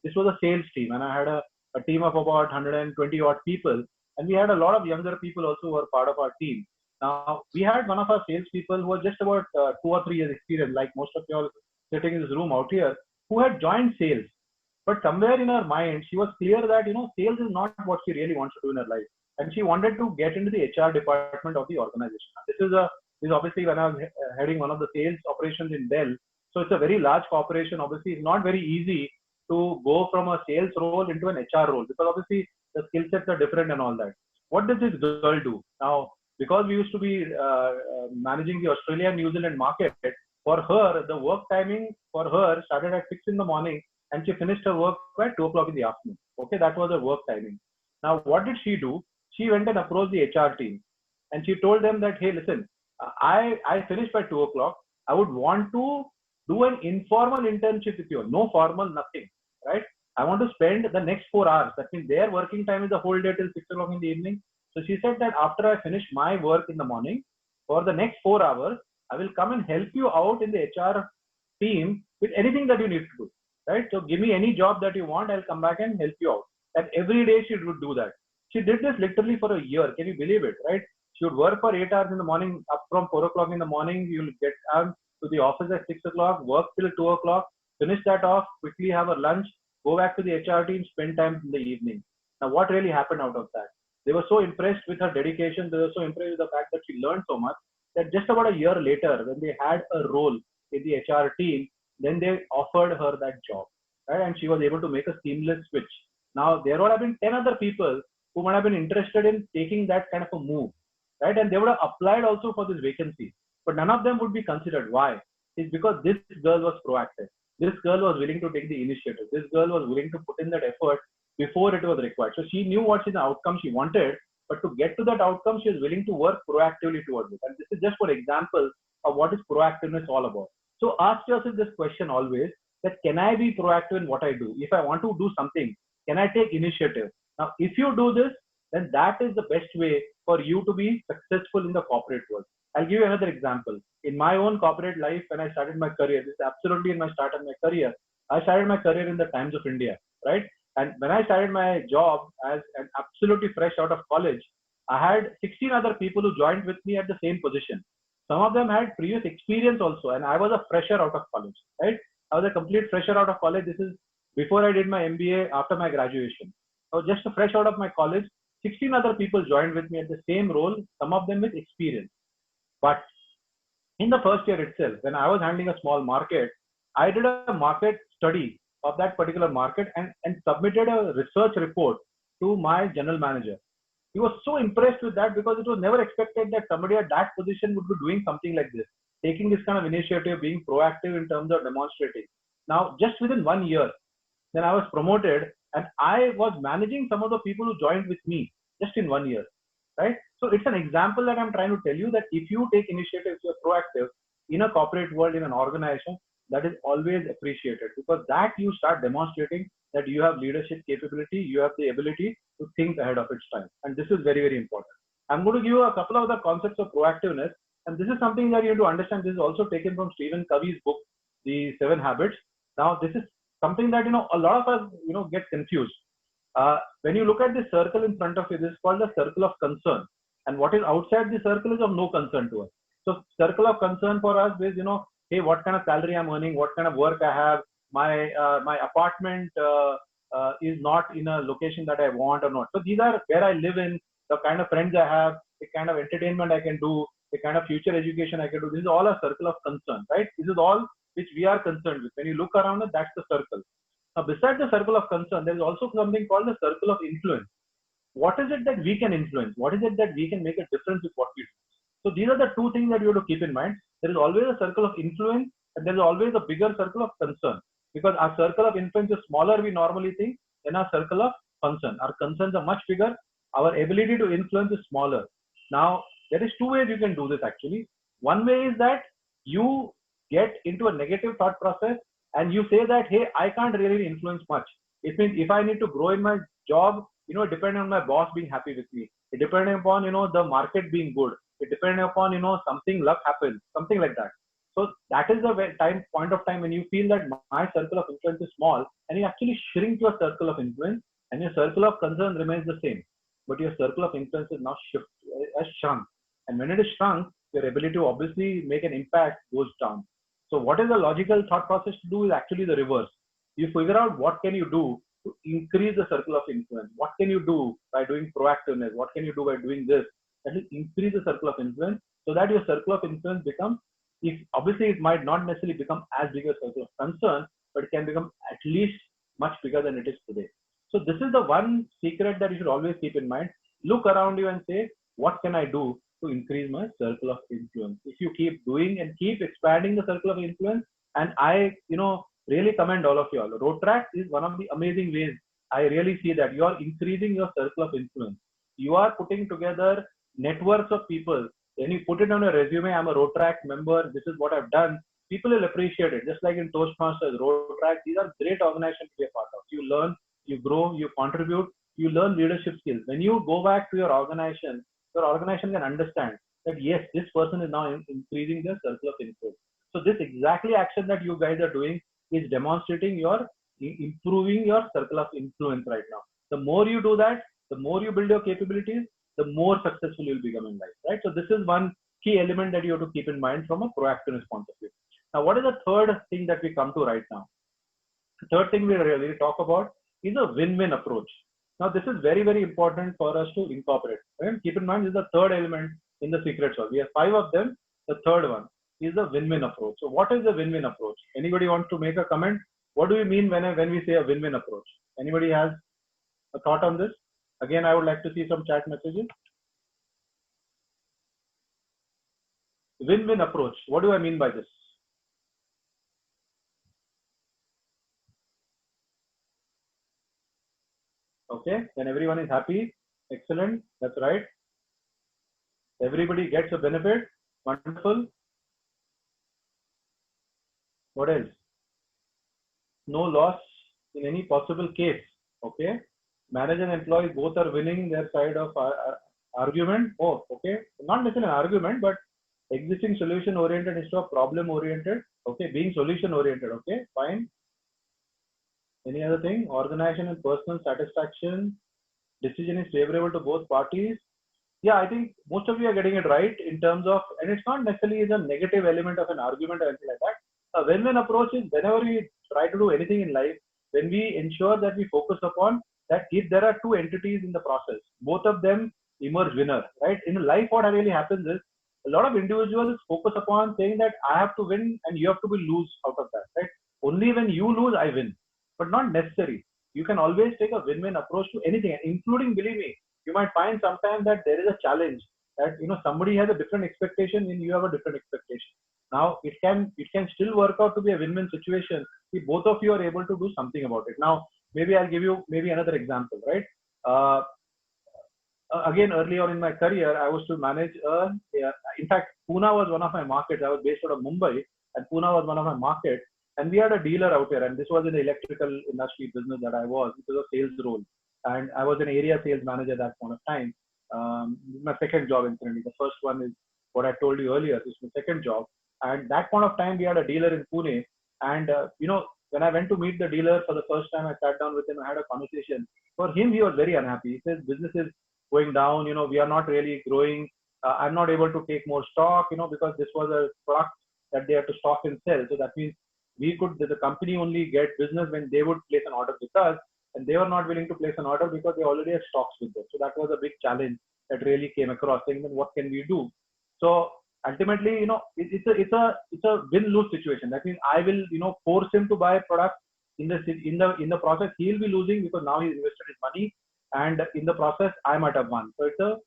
this was a sales team, and I had a team of about 120 odd people, and we had a lot of younger people also who were part of our team. Now, we had one of our salespeople who was just about 2 or 3 years experience, like most of you all sitting in this room out here, who had joined sales. But somewhere in her mind, she was clear that, sales is not what she really wants to do in her life. And she wanted to get into the HR department of the organization. This is obviously when I was heading one of the sales operations in Dell. So it's a very large corporation. Obviously, it's not very easy to go from a sales role into an HR role, because obviously the skill sets are different and all that. What does this girl do? Now, because we used to be managing the Australia and New Zealand market, for her, the work timing for her started at 6 in the morning and she finished her work by 2 o'clock in the afternoon. Okay, that was her work timing. Now, what did she do? She went and approached the HR team and she told them that, hey, listen, I finished by 2 o'clock. I would want to do an informal internship with you. No formal, nothing, right? I want to spend the next 4 hours. That means their working time is the whole day till 6 o'clock in the evening. So she said that after I finish my work in the morning, for the next 4 hours, I will come and help you out in the HR team with anything that you need to do, right? So give me any job that you want. I'll come back and help you out. And every day she would do that. She did this literally for a year. Can you believe it, right? She would work for 8 hours in the morning, up from 4 o'clock in the morning. You'll get out to the office at 6 o'clock, work till 2 o'clock, finish that off, quickly have a lunch, go back to the HR team, spend time in the evening. Now, what really happened out of that? They were so impressed with her dedication. They were so impressed with the fact that she learned so much that just about a year later, when they had a role in the HR team, then they offered her that job, right? And she was able to make a seamless switch. Now, there would have been 10 other people who might have been interested in taking that kind of a move, right? And they would have applied also for this vacancy, but none of them would be considered. Why? It's because this girl was proactive. This girl was willing to take the initiative. This girl was willing to put in that effort before it was required. So she knew what's the outcome she wanted, but to get to that outcome, she was willing to work proactively towards it. And this is just for example of what is proactiveness all about. So ask yourself this question always, that can I be proactive in what I do? If I want to do something, can I take initiative? Now, if you do this, then that is the best way for you to be successful in the corporate world. I'll give you another example. In my own corporate life, when I started my career, this is absolutely in my start of my career. I started my career in the Times of India, right? And when I started my job as an absolutely fresh out of college, I had 16 other people who joined with me at the same position. Some of them had previous experience also, and I was a fresher out of college, right? I was a complete fresher out of college. This is before I did my MBA, after my graduation. So just a fresh out of my college, 16 other people joined with me at the same role, some of them with experience. But in the first year itself, when I was handling a small market, I did a market study of that particular market and submitted a research report to my general manager. He was so impressed with that because it was never expected that somebody at that position would be doing something like this, taking this kind of initiative, being proactive in terms of demonstrating. Now, just within 1 year, then I was promoted and I was managing some of the people who joined with me just in 1 year, right? So it's an example that I'm trying to tell you that if you take initiatives, you're proactive in a corporate world, in an organization, that is always appreciated, because that you start demonstrating that you have leadership capability, you have the ability to think ahead of its time. And this is very, very important. I'm going to give you a couple of the concepts of proactiveness. And this is something that you have to understand. This is also taken from Stephen Covey's book, The 7 Habits. Now, this is something that, a lot of us, get confused. When you look at the circle in front of you, this is called the circle of concern. And what is outside the circle is of no concern to us. So circle of concern for us is, hey, what kind of salary I'm earning, what kind of work I have, my apartment is not in a location that I want or not. So these are where I live in, the kind of friends I have, the kind of entertainment I can do, the kind of future education I can do. This is all a circle of concern, right? This is all which we are concerned with. When you look around it, that's the circle. Now, besides the circle of concern, there is also something called the circle of influence. What is it that we can influence? What is it that we can make a difference with what we do? So these are the two things that you have to keep in mind. There is always a circle of influence, and there is always a bigger circle of concern. Because our circle of influence is smaller, we normally think, than our circle of concern. Our concerns are much bigger. Our ability to influence is smaller. Now, there is two ways you can do this actually. One way is that you get into a negative thought process and you say that, hey, I can't really influence much. It means if I need to grow in my job, depending on my boss being happy with me, it depending upon, the market being good, it depending upon, something luck happens, something like that. So that is the point of time when you feel that my circle of influence is small, and you actually shrink your circle of influence, and your circle of concern remains the same, but your circle of influence is now has shrunk. And when it is shrunk, your ability to obviously make an impact goes down. So what is the logical thought process to do is actually the reverse. You figure out what can you do to increase the circle of influence. What can you do by doing proactiveness? What can you do by doing this? That will increase the circle of influence so that your circle of influence becomes, obviously it might not necessarily become as big a circle of concern, but it can become at least much bigger than it is today. So this is the one secret that you should always keep in mind. Look around you and say, what can I do to increase my circle of influence? If you keep doing and keep expanding the circle of influence, and I, really commend all of you all. Road is one of the amazing ways I really see that you are increasing your circle of influence. You are putting together networks of people. When you put it on a resume, I'm a Road member, this is what I've done. People will appreciate it. Just like in Toastmasters, Road these are great organizations to be a part of. You learn, you grow, you contribute, you learn leadership skills. When you go back to your organization can understand that yes, this person is now increasing their circle of influence. So this exactly action that you guys are doing is demonstrating your improving your circle of influence right now. The more you do that, the more you build your capabilities, the more successful you'll become in life, right? So this is one key element that you have to keep in mind from a proactive point of view. Now, what is the third thing that we come to right now? The third thing we really talk about is a win-win approach. Now, this is very, very important for us to incorporate. Right? Keep in mind, this is the third element in the secret sauce. We have 5 of them. The third one is the win-win approach. So what is the win-win approach? Anybody want to make a comment? What do we mean when we say a win-win approach? Anybody has a thought on this? Again, I would like to see some chat messages. Win-win approach. What do I mean by this? Okay, then everyone is happy. Excellent. That's right. Everybody gets a benefit. Wonderful. What else? No loss in any possible case. Okay. Manager and employee both are winning their side of argument. Oh, okay. Not necessarily an argument, but existing solution oriented instead of problem oriented. Okay. Being solution oriented. Okay. Fine. Any other thing? Organization and personal satisfaction. Decision is favorable to both parties. Yeah, I think most of you are getting it right in terms of, and it's not necessarily a negative element of an argument or anything like that. A win-win approach is whenever we try to do anything in life, when we ensure that we focus upon that if there are two entities in the process, both of them emerge winner, right? In life, what really happens is a lot of individuals focus upon saying that I have to win and you have to be lose out of that, right? Only when you lose, I win, but not necessary. You can always take a win-win approach to anything, including, believe me, you might find sometimes that there is a challenge that, somebody has a different expectation and you have a different expectation. Now, it can still work out to be a win-win situation if both of you are able to do something about it. Now, maybe I'll give you another example, right? Again, early on in my career, I was to manage, in fact, Pune was one of my markets. I was based out of Mumbai, and Pune was one of my markets. And we had a dealer out here, and this was in the electrical industry business that I was. It was a sales role. And I was an area sales manager at that point of time. My second job, incidentally. The first one is what I told you earlier. This is my second job. And that point of time, we had a dealer in Pune. And, when I went to meet the dealer for the first time, I sat down with him, I had a conversation. For him, he was very unhappy. He says, business is going down, we are not really growing. I'm not able to take more stock, because this was a product that they have to stock and sell. So that means the company only get business when they would place an order with us, and they were not willing to place an order because they already had stocks with them. So that was a big challenge that really came across, saying, then what can we do? So ultimately, it's a win-lose situation. That means I will, force him to buy a product. In the process, he'll be losing because now he's invested his money, and in the process, I might have won. So it's a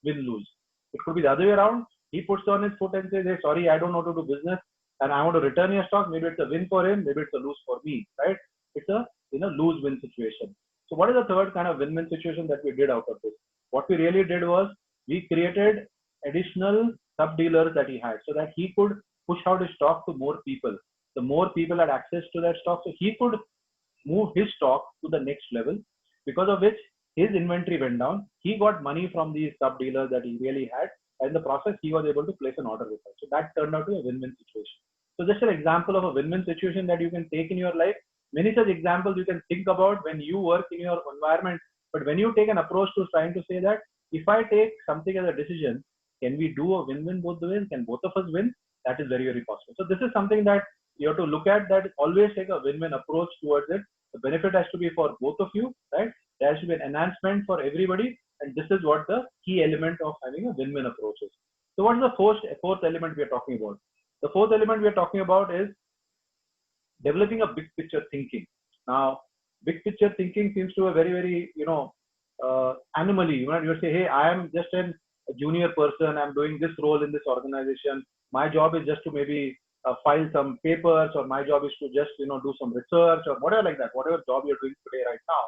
win-lose. It could be the other way around. He puts on his foot and says, hey, sorry, I don't know how to do business, and I want to return your stock. Maybe it's a win for him, maybe it's a lose for me, right? It's a lose-win situation. So what is the third kind of win-win situation that we did out of this? What we really did was we created additional sub-dealers that he had so that he could push out his stock to more people. The more people had access to that stock, so he could move his stock to the next level, because of which his inventory went down. He got money from these sub-dealers that he really had, and in the process, he was able to place an order with us. So that turned out to be a win-win situation. So just an example of a win-win situation that you can take in your life. Many such examples you can think about when you work in your environment. But when you take an approach to trying to say that if I take something as a decision, can we do a win-win both the ways? Can both of us win? That is very, very possible. So this is something that you have to look at, that always take a win-win approach towards it. The benefit has to be for both of you, right? There has to be an enhancement for everybody. And this is what the key element of having a win-win approach is. So what is the fourth element we are talking about? The fourth element we are talking about is developing a big picture thinking. Now, big picture thinking seems to be a very, very, anomaly. You say, hey, I am just a junior person. I'm doing this role in this organization. My job is just to maybe file some papers, or my job is to just, do some research or whatever like that, whatever job you're doing today right now.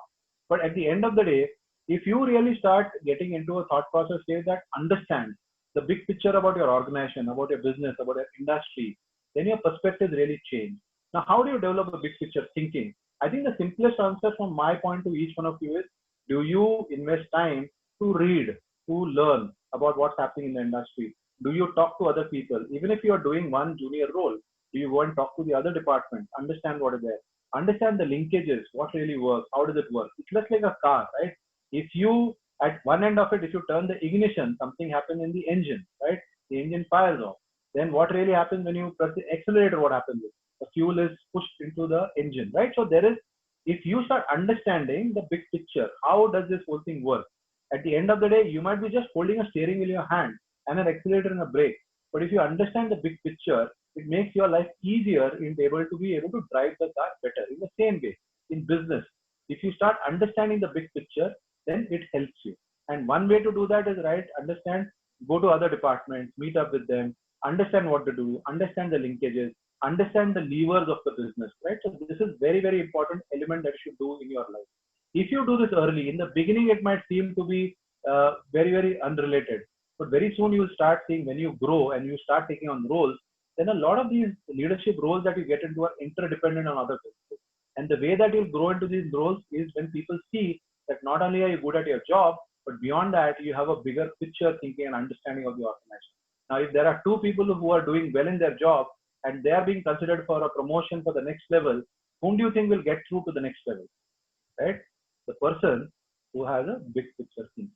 But at the end of the day, if you really start getting into a thought process, say that understand the big picture about your organization, about your business, about your industry, then your perspective really change. Now, how do you develop a big picture thinking? I think the simplest answer from my point to each one of you is, do you invest time to read, to learn about what's happening in the industry? Do you talk to other people? Even if you are doing one junior role, do you go and talk to the other department, understand what is there, understand the linkages, what really works, how does it work? It's just like a car, right? If you, at one end of it, if you turn the ignition, something happens in the engine, right? The engine fires off. Then what really happens when you press the accelerator, what happens? The fuel is pushed into the engine, right? So there is, if you start understanding the big picture, how does this whole thing work? At the end of the day, you might be just holding a steering wheel in your hand and an accelerator and a brake. But if you understand the big picture, it makes your life easier in able to drive the car better. In the same way, in business, if you start understanding the big picture, then it helps you. And one way to do that is, right, understand, go to other departments, meet up with them, understand what to do, understand the linkages, understand the levers of the business, right? So this is very, very important element that you should do in your life. If you do this early, in the beginning, it might seem to be very, very unrelated. But very soon you will start seeing, when you grow and you start taking on roles, then a lot of these leadership roles that you get into are interdependent on other people. And the way that you'll grow into these roles is when people see that not only are you good at your job, but beyond that, you have a bigger picture thinking and understanding of the organization. Now, if there are two people who are doing well in their job and they are being considered for a promotion for the next level, whom do you think will get through to the next level, right? The person who has a big picture thinking.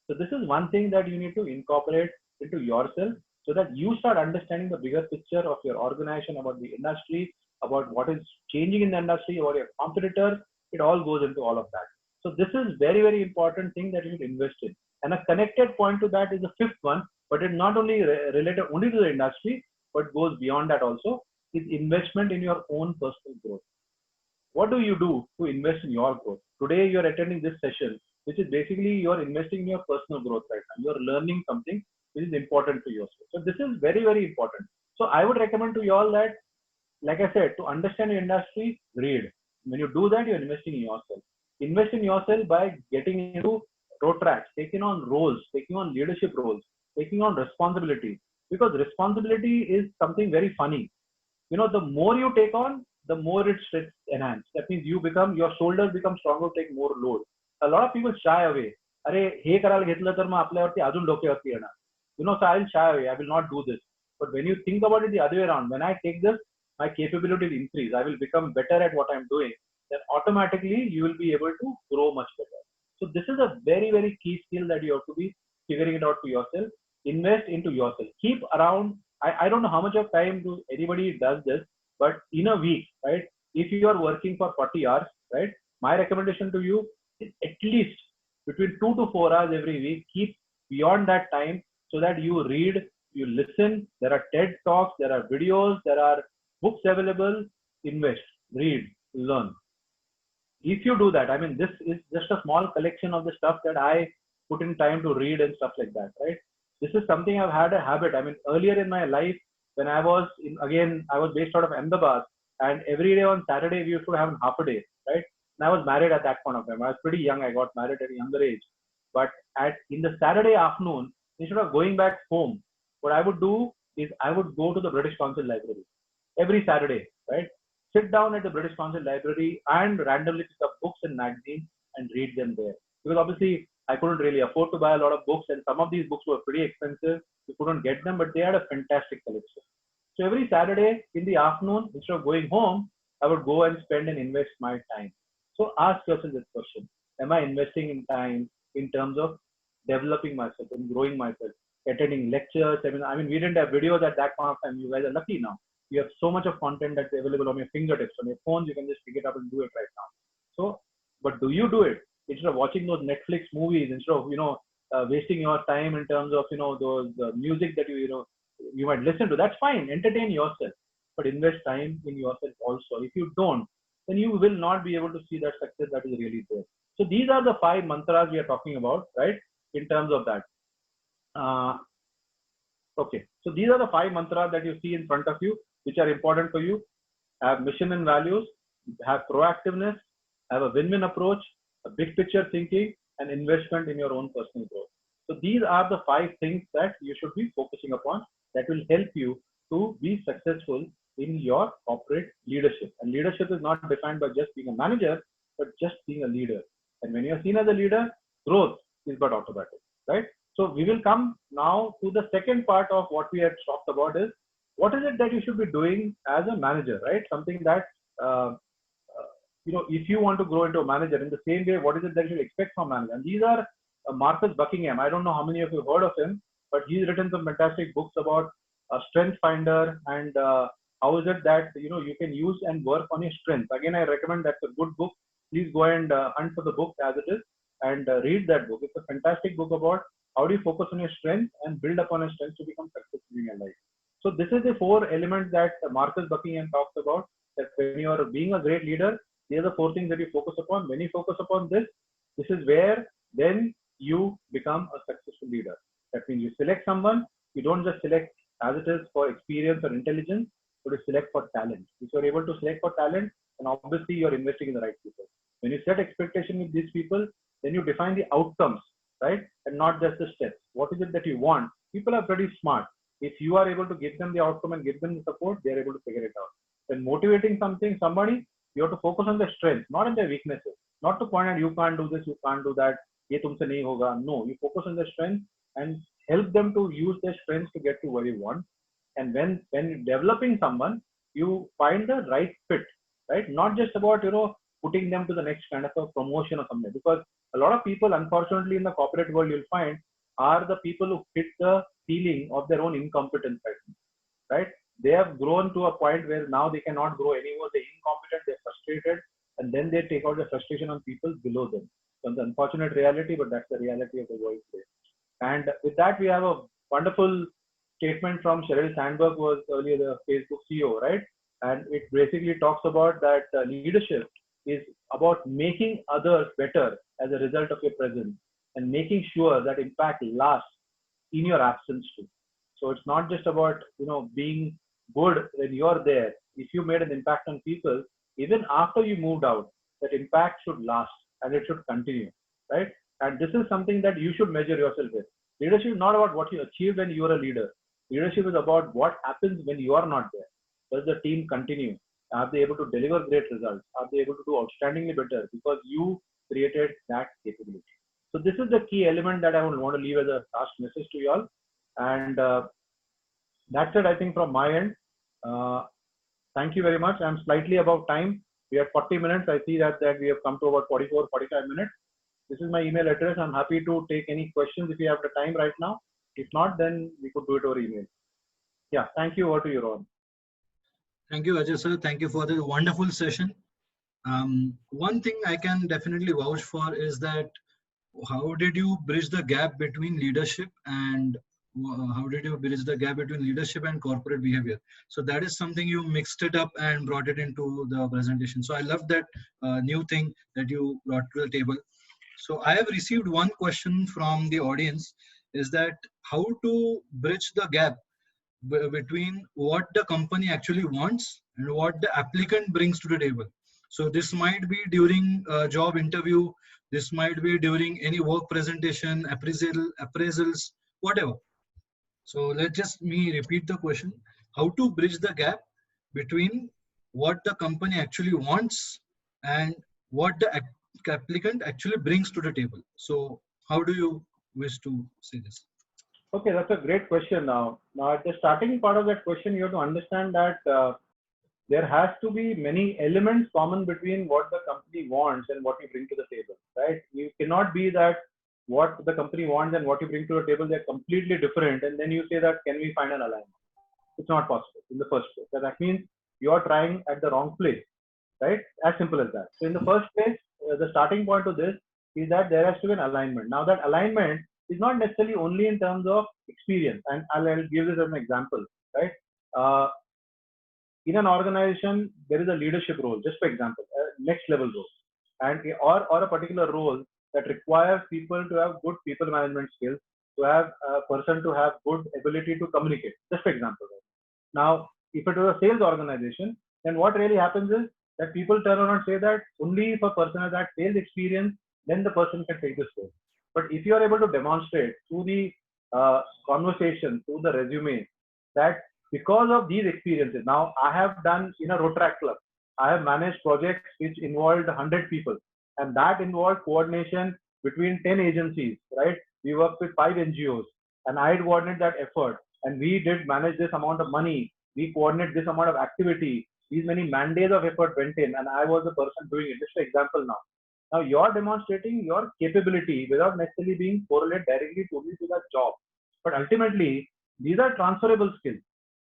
So this is one thing that you need to incorporate into yourself so that you start understanding the bigger picture of your organization, about the industry, about what is changing in the industry, about your competitors. It all goes into all of that. So this is very, very important thing that you should invest in. And a connected point to that is the fifth one, but it's not only related only to the industry, but goes beyond that also, is investment in your own personal growth. What do you do to invest in your growth? Today you're attending this session, which is basically you're investing in your personal growth right now. You're learning something which is important to yourself. So this is very, very important. So I would recommend to you all that, like I said, to understand your industry, read. When you do that, you're investing in yourself. Invest in yourself by getting into road tracks, taking on roles, taking on leadership roles, taking on responsibility. Because responsibility is something very funny. The more you take on, the more it's enhanced. That means your shoulders become stronger to take more load. A lot of people shy away. So I'll shy away. I will not do this. But when you think about it the other way around, when I take this, my capability will increase. I will become better at what I'm doing. Then automatically you will be able to grow much better. So this is a very, very key skill that you have to be figuring it out for yourself. invest into yourself. Keep around, I don't know how much of time do anybody does this, but in a week, right? If you are working for 40 hours, right? My recommendation to you is at least between 2 to 4 hours every week. Keep beyond that time so that you read, you listen. There are TED Talks, there are videos, there are books available. Invest, read, learn. If you do that, I mean, this is just a small collection of the stuff that I put in time to read and stuff like that, right? This is something I've had a habit. I mean, earlier in my life, when I was I was based out of Ahmedabad, and every day on Saturday we used to have half a day, right? And I was married at that point of time. I was pretty young. I got married at a younger age. But in the Saturday afternoon, instead of going back home, what I would do is I would go to the British Council Library every Saturday, right? Sit down at the British Council Library and randomly pick up books and magazines and read them there. Because obviously I couldn't really afford to buy a lot of books, and some of these books were pretty expensive. You couldn't get them, but they had a fantastic collection. So every Saturday in the afternoon, instead of going home, I would go and spend and invest my time. So ask yourself this question: am I investing in time in terms of developing myself and growing myself, attending lectures? I mean, we didn't have videos at that point of time. You guys are lucky now. You have so much of content that's available on your fingertips, on your phones. You can just pick it up and do it right now. So, but do you do it? Instead of watching those Netflix movies, instead of wasting your time in terms of those music that you might listen to, that's fine. Entertain yourself, but invest time in yourself also. If you don't, then you will not be able to see that success that is really there. So these are the 5 mantras we are talking about, right? In terms of that. Okay, so these are the 5 mantras that you see in front of you, which are important for you. Have mission and values, have proactiveness, have a win-win approach, a big picture thinking, and investment in your own personal growth. So these are the 5 things that you should be focusing upon that will help you to be successful in your corporate leadership. And leadership is not defined by just being a manager, but just being a leader. And when you're seen as a leader, growth is but automatic, right? So we will come now to the second part of what we had talked about is what is it that you should be doing as a manager, right? Something that, if you want to grow into a manager in the same way, what is it that you should expect from manager? And these are Marcus Buckingham. I don't know how many of you heard of him, but he's written some fantastic books about Strength Finder and how is it that, you can use and work on your strengths. Again, I recommend that's a good book. Please go and hunt for the book as it is and read that book. It's a fantastic book about how do you focus on your strengths and build upon your strengths to become successful in your life. So this is the 4 elements that Marcus Buckingham talks about, that when you are being a great leader, these are the 4 things that you focus upon. When you focus upon this is where then you become a successful leader. That means you select someone, you don't just select as it is for experience or intelligence, but you select for talent. If you're able to select for talent, then obviously you're investing in the right people. When you set expectation with these people, then you define the outcomes, right? And not just the steps. What is it that you want? People are pretty smart. If you are able to give them the outcome and give them the support, they are able to figure it out. When motivating somebody, you have to focus on their strengths, not on their weaknesses. Not to point out you can't do this, you can't do that. Ye tumse nahi hoga. No, you focus on their strengths and help them to use their strengths to get to where you want. And when developing someone, you find the right fit, right? Not just about putting them to the next kind of a promotion or something. Because a lot of people, unfortunately, in the corporate world, you'll find are the people who hit the ceiling of their own incompetence, right? They have grown to a point where now they cannot grow anymore. They're incompetent, they're frustrated, and then they take out the frustration on people below them. So it's an unfortunate reality, but that's the reality of the world today. And with that, we have a wonderful statement from Sheryl Sandberg, who was earlier the Facebook CEO, right? And it basically talks about that leadership is about making others better as a result of your presence and making sure that impact lasts in your absence too. So it's not just about being good when you're there. If you made an impact on people, even after you moved out, that impact should last and it should continue, right? And this is something that you should measure yourself with. Leadership is not about what you achieve when you are a leader. Leadership is about what happens when you are not there. Does the team continue? Are they able to deliver great results? Are they able to do outstandingly better because you created that capability? So this is the key element that I would want to leave as a last message to you all. And that's it, I think, from my end. Thank you very much. I'm slightly above time. We have 40 minutes. I see that we have come to about 44, 45 minutes. This is my email address. I'm happy to take any questions if you have the time right now. If not, then we could do it over email. Yeah, thank you. Over to you, Rohan. Thank you, Ajay sir. Thank you for the wonderful session. One thing I can definitely vouch for is that how did you bridge the gap between leadership and corporate behavior? So that is something you mixed it up and brought it into the presentation. So I love that new thing that you brought to the table. So I have received one question from the audience, is that how to bridge the gap between what the company actually wants and what the applicant brings to the table. So this might be during a job interview, this might be during any work presentation, appraisals, whatever. So let's just me repeat the question. How to bridge the gap between what the company actually wants and what the applicant actually brings to the table. So how do you wish to say this? Okay, that's a great question. Now at the starting part of that question, you have to understand that there has to be many elements common between what the company wants and what you bring to the table, right? You cannot be that what the company wants and what you bring to the table, they're completely different. And then you say that, can we find an alignment? It's not possible in the first place. So that means you are trying at the wrong place, right? As simple as that. So in the first place, the starting point to this is that there has to be an alignment. Now that alignment is not necessarily only in terms of experience. And I'll give this as an example, right? In an organization, there is a leadership role, just for example, a next level role, and or a particular role that requires people to have good people management skills, to have a person to have good ability to communicate, just for example. Now, if it is a sales organization, then what really happens is that people turn around and say that only if a person has that sales experience, then the person can take this role. But if you are able to demonstrate through the conversation, through the resume, that because of these experiences, now I have done in a Rotaract club, I have managed projects which involved 100 people, and that involved coordination between 10 agencies, right? We worked with 5 NGOs, and I coordinated that effort, and we did manage this amount of money, we coordinate this amount of activity, these many man-days of effort went in, and I was the person doing it. Just an example now. Now you're demonstrating your capability without necessarily being correlated directly to that job. But ultimately, these are transferable skills.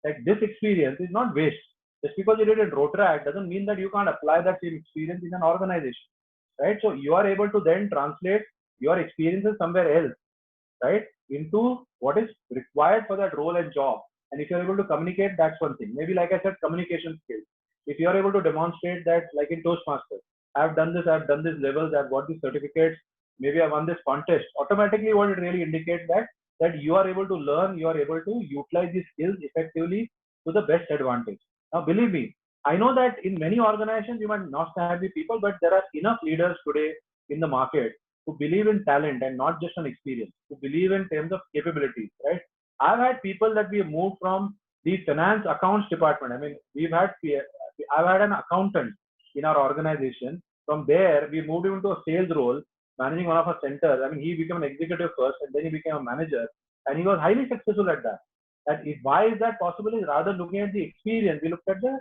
Like this experience is not waste. Just because you did it in Rotaract doesn't mean that you can't apply that same experience in an organization, right? So you are able to then translate your experiences somewhere else, right, into what is required for that role and job. And if you're able to communicate, that's one thing. Maybe like I said, communication skills. If you are able to demonstrate that, like in Toastmasters, I've done this levels, I've got these certificates, maybe I won this contest, automatically what it really indicates that you are able to learn, you are able to utilize these skills effectively to the best advantage. Now, believe me, I know that in many organizations, you might not have the people, but there are enough leaders today in the market who believe in talent and not just on experience, who believe in terms of capabilities, right? I've had people that we have moved from the finance accounts department. I mean, I've had an accountant in our organization. From there, we moved him into a sales role, managing one of our centers. I mean, he became an executive first, and then he became a manager, and he was highly successful at that. Why is that possible? Is rather looking at the experience, we looked at the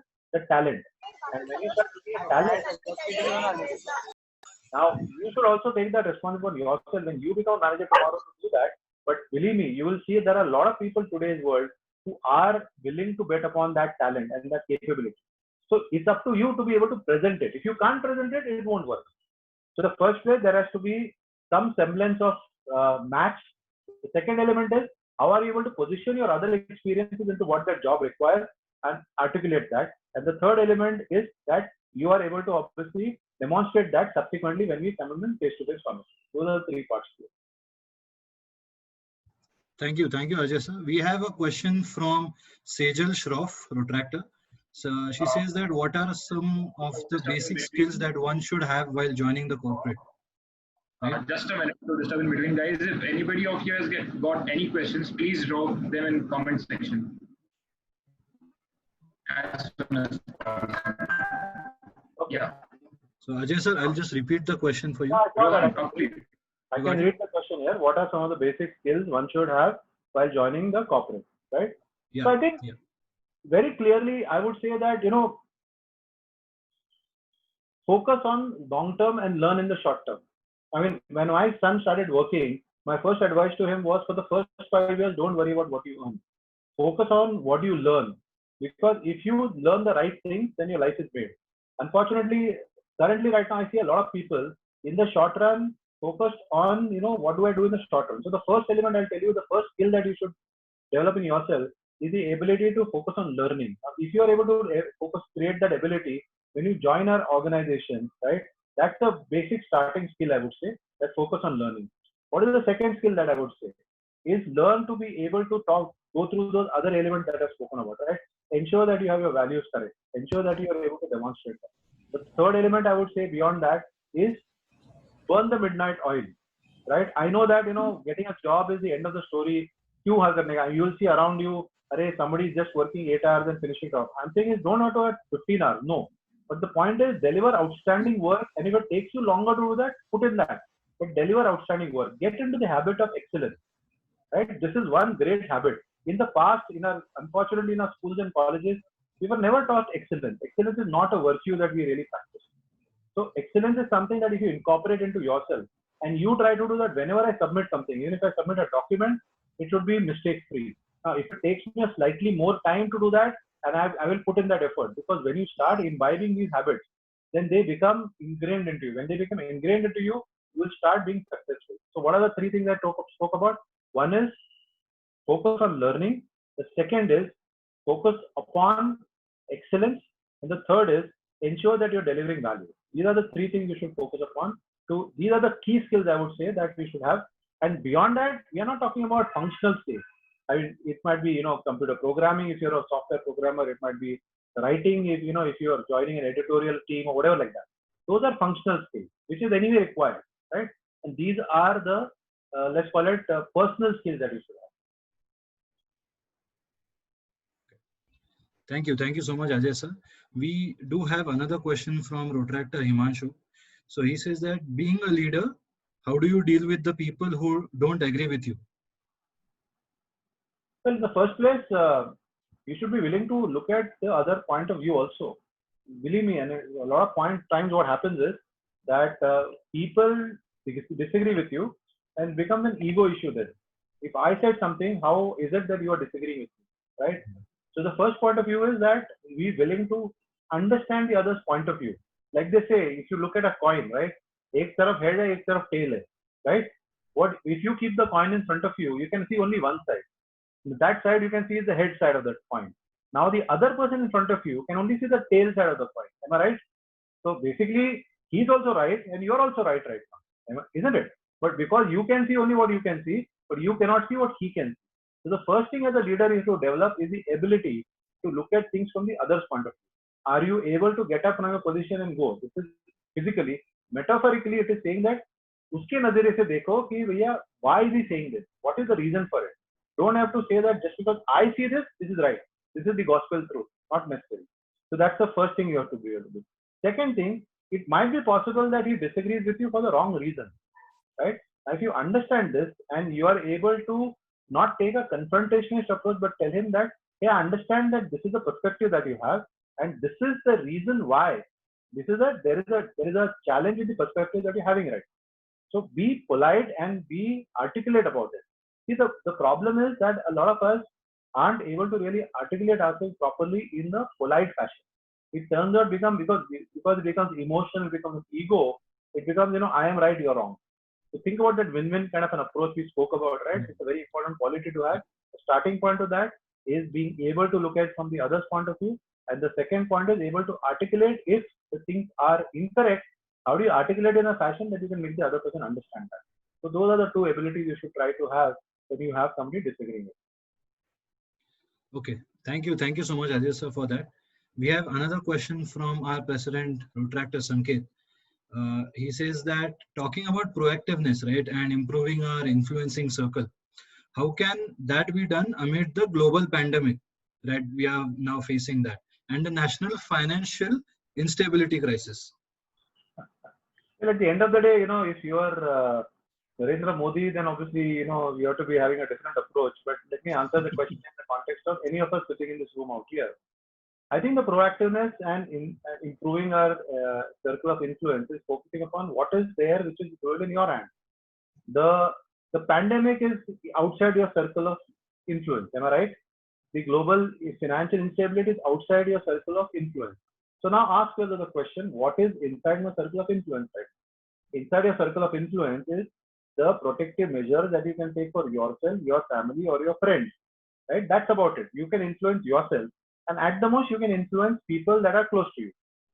talent. And when you start looking at talent, now you should also take that responsibility on yourself when you become manager tomorrow to do that. But believe me, you will see there are a lot of people in today's world who are willing to bet upon that talent and that capability. So it's up to you to be able to present it. If you can't present it, it won't work. So the first place, there has to be some semblance of match. The second element is, how are you able to position your other experiences into what that job requires and articulate that. And the third element is that you are able to obviously demonstrate that subsequently when we come in face-to-face conversation. Those are the 3 parts to it. Thank you, Ajay sir. We have a question from Sejal Shroff, Rotractor. So she says that what are some of the basic skills that one should have while joining the corporate? Right? Just a minute to disturb in between, guys. If anybody of you has got any questions, please drop them in comment section. As soon as possible. Yeah. So Ajay sir, I'll just repeat the question for you. I can read the question here. What are some of the basic skills one should have while joining the corporate, right? Yeah. So I think very clearly, I would say that, focus on long term and learn in the short term. I mean, when my son started working, my first advice to him was, for the first 5 years, don't worry about what you earn. Focus on what you learn. Because if you learn the right things, then your life is great. Unfortunately, currently right now, I see a lot of people in the short run focused on, what do I do in the short run? So the first element I'll tell you, the first skill that you should develop in yourself is the ability to focus on learning. Now, if you are able to create that ability when you join our organization, right? That's the basic starting skill, I would say, that focus on learning. What is the second skill that I would say? Is learn to be able to go through those other elements that I've spoken about, right? Ensure that you have your values correct. Ensure that you are able to demonstrate that. The third element I would say beyond that is burn the midnight oil, right? I know that, getting a job is the end of the story. You will see around you, somebody is just working 8 hours and finishing it off. I'm saying is don't have to have 15 hours. No. But the point is deliver outstanding work. And if it takes you longer to do that, put in that. But deliver outstanding work. Get into the habit of excellence, right? This is one great habit. In the past, unfortunately, in our schools and colleges, we were never taught excellence. Excellence is not a virtue that we really practice. So excellence is something that if you incorporate into yourself and you try to do that whenever I submit something, even if I submit a document, it should be mistake free. Now, if it takes me a slightly more time to do that, and I will put in that effort, because when you start imbibing these habits, then they become ingrained into you. When they become ingrained into you, you will start being successful. So what are the three things I spoke about? One is focus on learning. The second is focus upon excellence. And the third is ensure that you're delivering value. These are the three things you should focus upon. So these are the key skills I would say that we should have. And beyond that, we are not talking about functional skills. I mean, it might be, computer programming if you're a software programmer. It might be writing if you are joining an editorial team or whatever like that. Those are functional skills, which is anyway required, right? And these are the, let's call it personal skills that you should have. Thank you. Thank you so much, Ajay sir. We do have another question from Rotractor Himanshu. So he says that being a leader, how do you deal with the people who don't agree with you? Well, in the first place, you should be willing to look at the other point of view also. Believe me, and a lot of times what happens is that people disagree with you and becomes an ego issue then. If I said something, how is it that you are disagreeing with me, right? So the first point of view is that we're willing to understand the other's point of view. Like they say, if you look at a coin, right? Ek taraf head hai, ek taraf tail hai, right? What if you keep the coin in front of you, you can see only one side. That side you can see is the head side of that coin. Now the other person in front of you can only see the tail side of the coin. Am I right? So basically, he's also right and you're also right now, isn't it? But because you can see only what you can see, but you cannot see what he can see. So the first thing as a leader is to develop is the ability to look at things from the other's point of view. Are you able to get up from your position and go? This is physically, metaphorically, it is saying that uske nazare se dekho ki bhaiya, why is he saying this? What is the reason for it? Don't have to say that just because I see this, this is right. This is the gospel truth, not necessary. So that's the first thing you have to be able to do. Second thing, it might be possible that he disagrees with you for the wrong reason, right? If you understand this and you are able to not take a confrontationist approach, but tell him that, hey, I understand that this is the perspective that you have, and this is the reason why. There is a challenge in the perspective that you're having, right? So be polite and be articulate about it. See, the problem is that a lot of us aren't able to really articulate ourselves properly in a polite fashion. It turns out because it becomes emotional, it becomes ego, it becomes, I am right, you're wrong. So think about that win-win kind of an approach we spoke about, right? It's a very important quality to have. The starting point of that is being able to look at from the other's point of view. And the second point is able to articulate if the things are incorrect. How do you articulate in a fashion that you can make the other person understand that? So those are the two abilities you should try to have when you have somebody disagreeing with. Okay, thank you so much, Ajay sir, for that. We have another question from our president, Rotractor Sanket. He says that talking about proactiveness, right, and improving our influencing circle, how can that be done amid the global pandemic that we are now facing that and the national financial instability crisis? Well, at the end of the day, if you are Narendra Modi, then obviously, you have to be having a different approach. But let me answer the question in the context of any of us sitting in this room out here. I think the proactiveness and improving our circle of influence is focusing upon what is there which is good in your hand. The The pandemic is outside your circle of influence. Am I right? The global financial instability is outside your circle of influence. So now ask yourself the question, what is inside my circle of influence? Right? Inside your circle of influence is the protective measures that you can take for yourself, your family, or your friends. Right? That's about it. You can influence yourself, and at the most, you can influence people that are close to you.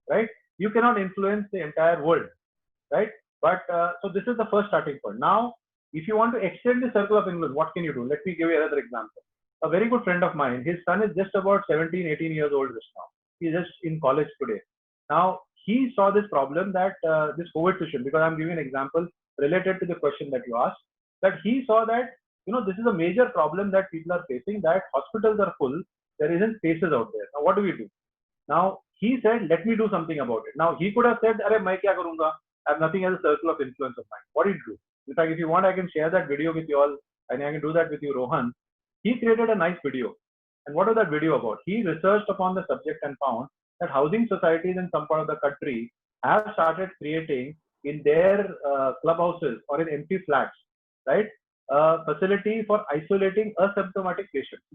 Right? You cannot influence the entire world. Right? But so this is the first starting point. Now, if you want to extend the circle of influence, what can you do? Let me give you another example. A very good friend of mine, his son is just about 17, 18 years old just now. He's just in college today. Now, he saw this problem that this COVID situation, because I'm giving an example related to the question that you asked, that he saw that, this is a major problem that people are facing, that hospitals are full, there isn't spaces out there. Now, what do we do? Now, he said, let me do something about it. Now, he could have said, Arey, main kya karunga? I have nothing as a circle of influence of mine. What did he do? In fact, if you want, I can share that video with you all, and I can do that with you, Rohan. He created a nice video. And what was that video about? He researched upon the subject and found that housing societies in some part of the country have started creating in their clubhouses or in empty flats, right, facility for isolating asymptomatic patients.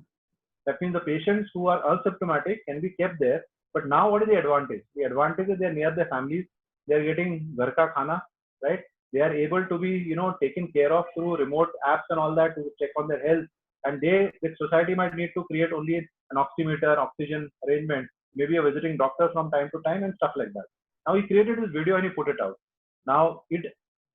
That means the patients who are asymptomatic can be kept there. But now what is the advantage? The advantage is they are near their families. They are getting ghar ka khana, right? They are able to be, taken care of through remote apps and all that to check on their health. And the society might need to create only an oximeter, oxygen arrangement, maybe a visiting doctor from time to time and stuff like that. Now he created this video and he put it out. Now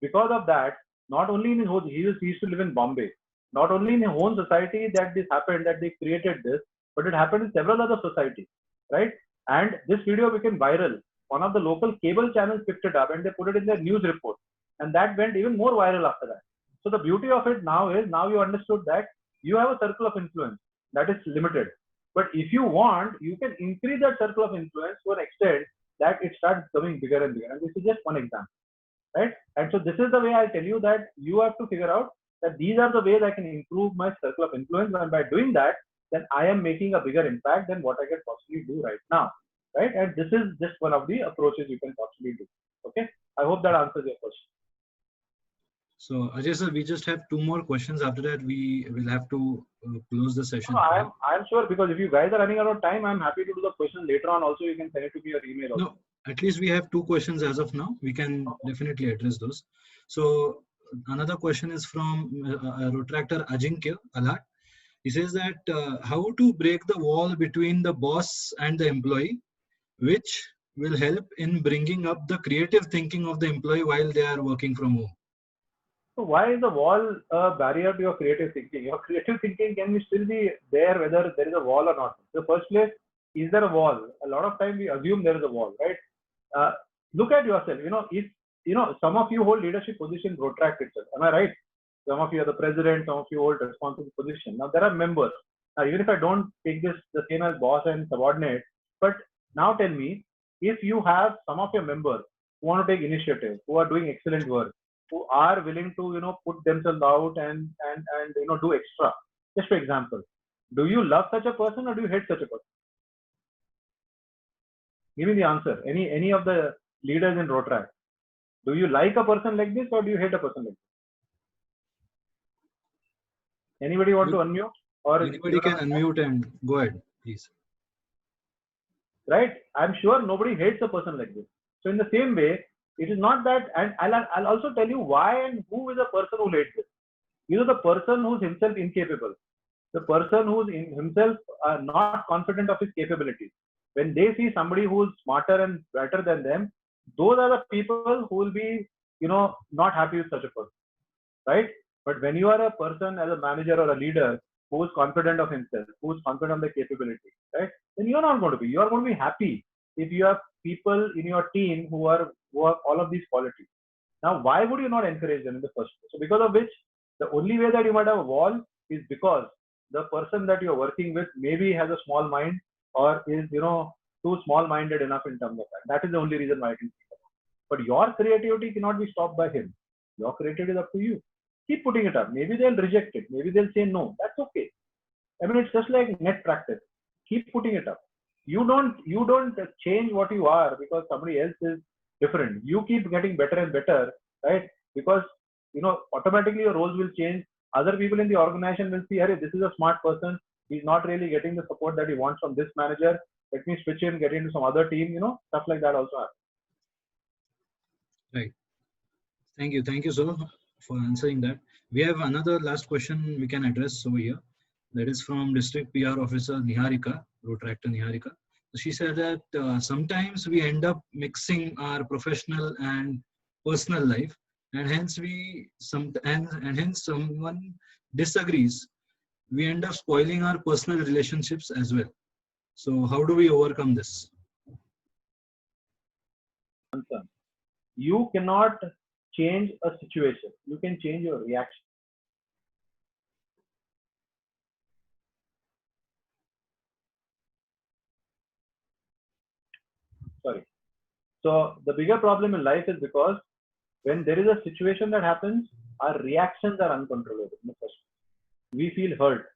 because of that, not only in his own, he used to live in Bombay. Not only in his own society that this happened, that they created this, but it happened in several other societies, right? And this video became viral. One of the local cable channels picked it up and they put it in their news report. And that went even more viral after that. So the beauty of it now is, now you understood that you have a circle of influence that is limited. But if you want, you can increase that circle of influence to an extent that it starts becoming bigger and bigger. And this is just one example, right? And so this is the way I tell you that you have to figure out that these are the ways I can improve my circle of influence. And by doing that, then I am making a bigger impact than what I can possibly do right now, right? And this is just one of the approaches you can possibly do. Okay. I hope that answers your question. So Ajay sir, we just have 2 more questions. After that, we will have to close the session. No, I'm sure, because if you guys are running out of time, I'm happy to do the question later on. Also, you can send it to me or email. Also. No, at least we have 2 questions as of now. We can definitely address those. So another question is from Rotractor Ajinkya Alat. He says that how to break the wall between the boss and the employee, which will help in bringing up the creative thinking of the employee while they are working from home. So why is the wall a barrier to your creative thinking? Your creative thinking can still be there whether there is a wall or not. In the first place, is there a wall? A lot of time we assume there is a wall, right? Look at yourself. If some of you hold leadership position, Rotaract itself. Am I right? Some of you are the president, some of you hold responsible position. Now there are members. Now even if I don't take this the same as boss and subordinate, but now tell me, if you have some of your members who want to take initiative, who are doing excellent work, who are willing to put themselves out and do extra. Just for example, do you love such a person or do you hate such a person? Give me the answer. Any of the leaders in Rotaract. Do you like a person like this or do you hate a person like this? Anybody want to unmute? Or anybody can unmute and go ahead, please. Right? I'm sure nobody hates a person like this. So in the same way, it is not that, and I'll also tell you why and who is the person who hates this. The person who's himself incapable, the person who's himself not confident of his capabilities. When they see somebody who's smarter and better than them, those are the people who will be, not happy with such a person, right? But when you are a person as a manager or a leader who is confident of himself, who is confident of their capability, right? Then you are not going to be. You are going to be happy if you have people in your team who have all of these qualities. Now, why would you not encourage them in the first place? So because of which, the only way that you might have a wall is because the person that you're working with maybe has a small mind or is, too small-minded enough in terms of that. That is the only reason why I can think about it. But your creativity cannot be stopped by him. Your creativity is up to you. Keep putting it up. Maybe they'll reject it. Maybe they'll say no. That's okay. I mean, it's just like net practice. Keep putting it up. You don't change what you are because somebody else is different. You keep getting better and better, right? Because automatically your roles will change. Other people in the organization will see, hey, this is a smart person. He's not really getting the support that he wants from this manager. Let me switch him, get into some other team, stuff like that also happens. Right. Thank you, sir, for answering that. We have another last question we can address over here. That is from District PR Officer Niharika, Rotractor Niharika. She said that sometimes we end up mixing our professional and personal life, and hence hence someone disagrees. We end up spoiling our personal relationships as well. So how do we overcome this? You cannot change a situation. You can change your reaction. Sorry. So the bigger problem in life is because when there is a situation that happens, our reactions are uncontrollable. We feel hurt.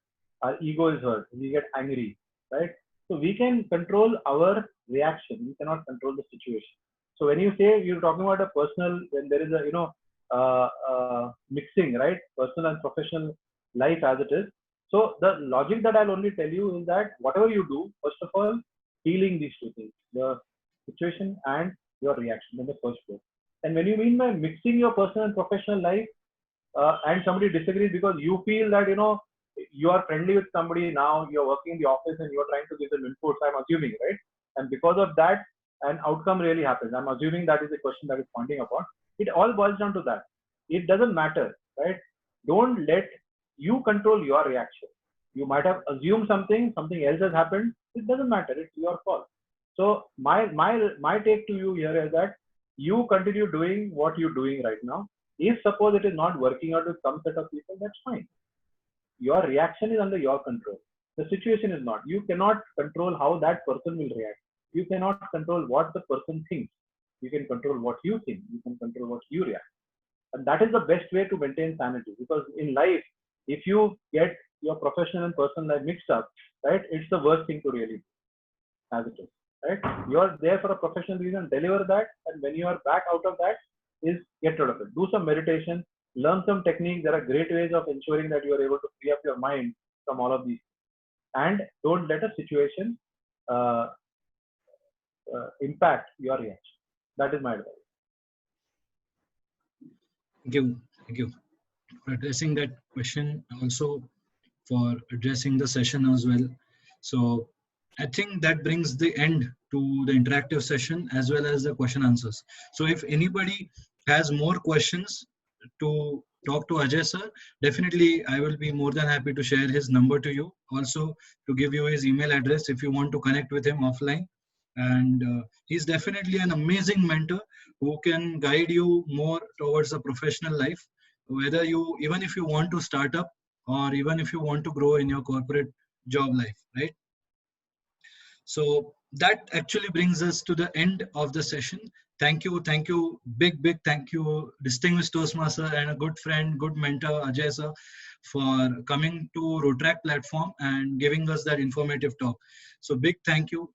Our ego is hurt. We get angry, right? So we can control our reaction. We cannot control the situation. So when you say you're talking about a personal, when there is a mixing, right? Personal and professional life as it is. So the logic that I'll only tell you is that whatever you do, first of all, dealing these two things, the situation and your reaction in the first place. And when you mean by mixing your personal and professional life, and somebody disagrees because you feel that you are friendly with somebody now, you're working in the office and you're trying to give them inputs, I'm assuming, right? And because of that, an outcome really happens. I'm assuming that is the question that is pointing upon. It all boils down to that. It doesn't matter, right? Don't let you control your reaction. You might have assumed something else has happened. It doesn't matter. It's your fault. So my take to you here is that you continue doing what you're doing right now. If suppose it is not working out with some set of people, that's fine. Your reaction is under your control. The situation is not. You cannot control how that person will react. You cannot control what the person thinks. You can control what you think. You can control what you react. And that is the best way to maintain sanity. Because in life, if you get your professional and personal life mixed up, right, it's the worst thing to really do, as it is. Right? You're there for a professional reason, deliver that, and when you are back out of that, is get rid of it. Do some meditation, learn some techniques. There are great ways of ensuring that you are able to free up your mind from all of these. And don't let a situation impact your reaction. That is my advice. Thank you for addressing that question, also for addressing the session as well. So I think that brings the end to the interactive session as well as the question answers. So if anybody has more questions to talk to Ajay sir, definitely I will be more than happy to share his number to you. Also to give you his email address if you want to connect with him offline. And he's definitely an amazing mentor who can guide you more towards a professional life, whether even if you want to start up or even if you want to grow in your corporate job life, right? So that actually brings us to the end of the session. Thank you, big thank you, distinguished Toastmaster and a good friend, good mentor, Ajay sir, for coming to Rotrack platform and giving us that informative talk. So big thank you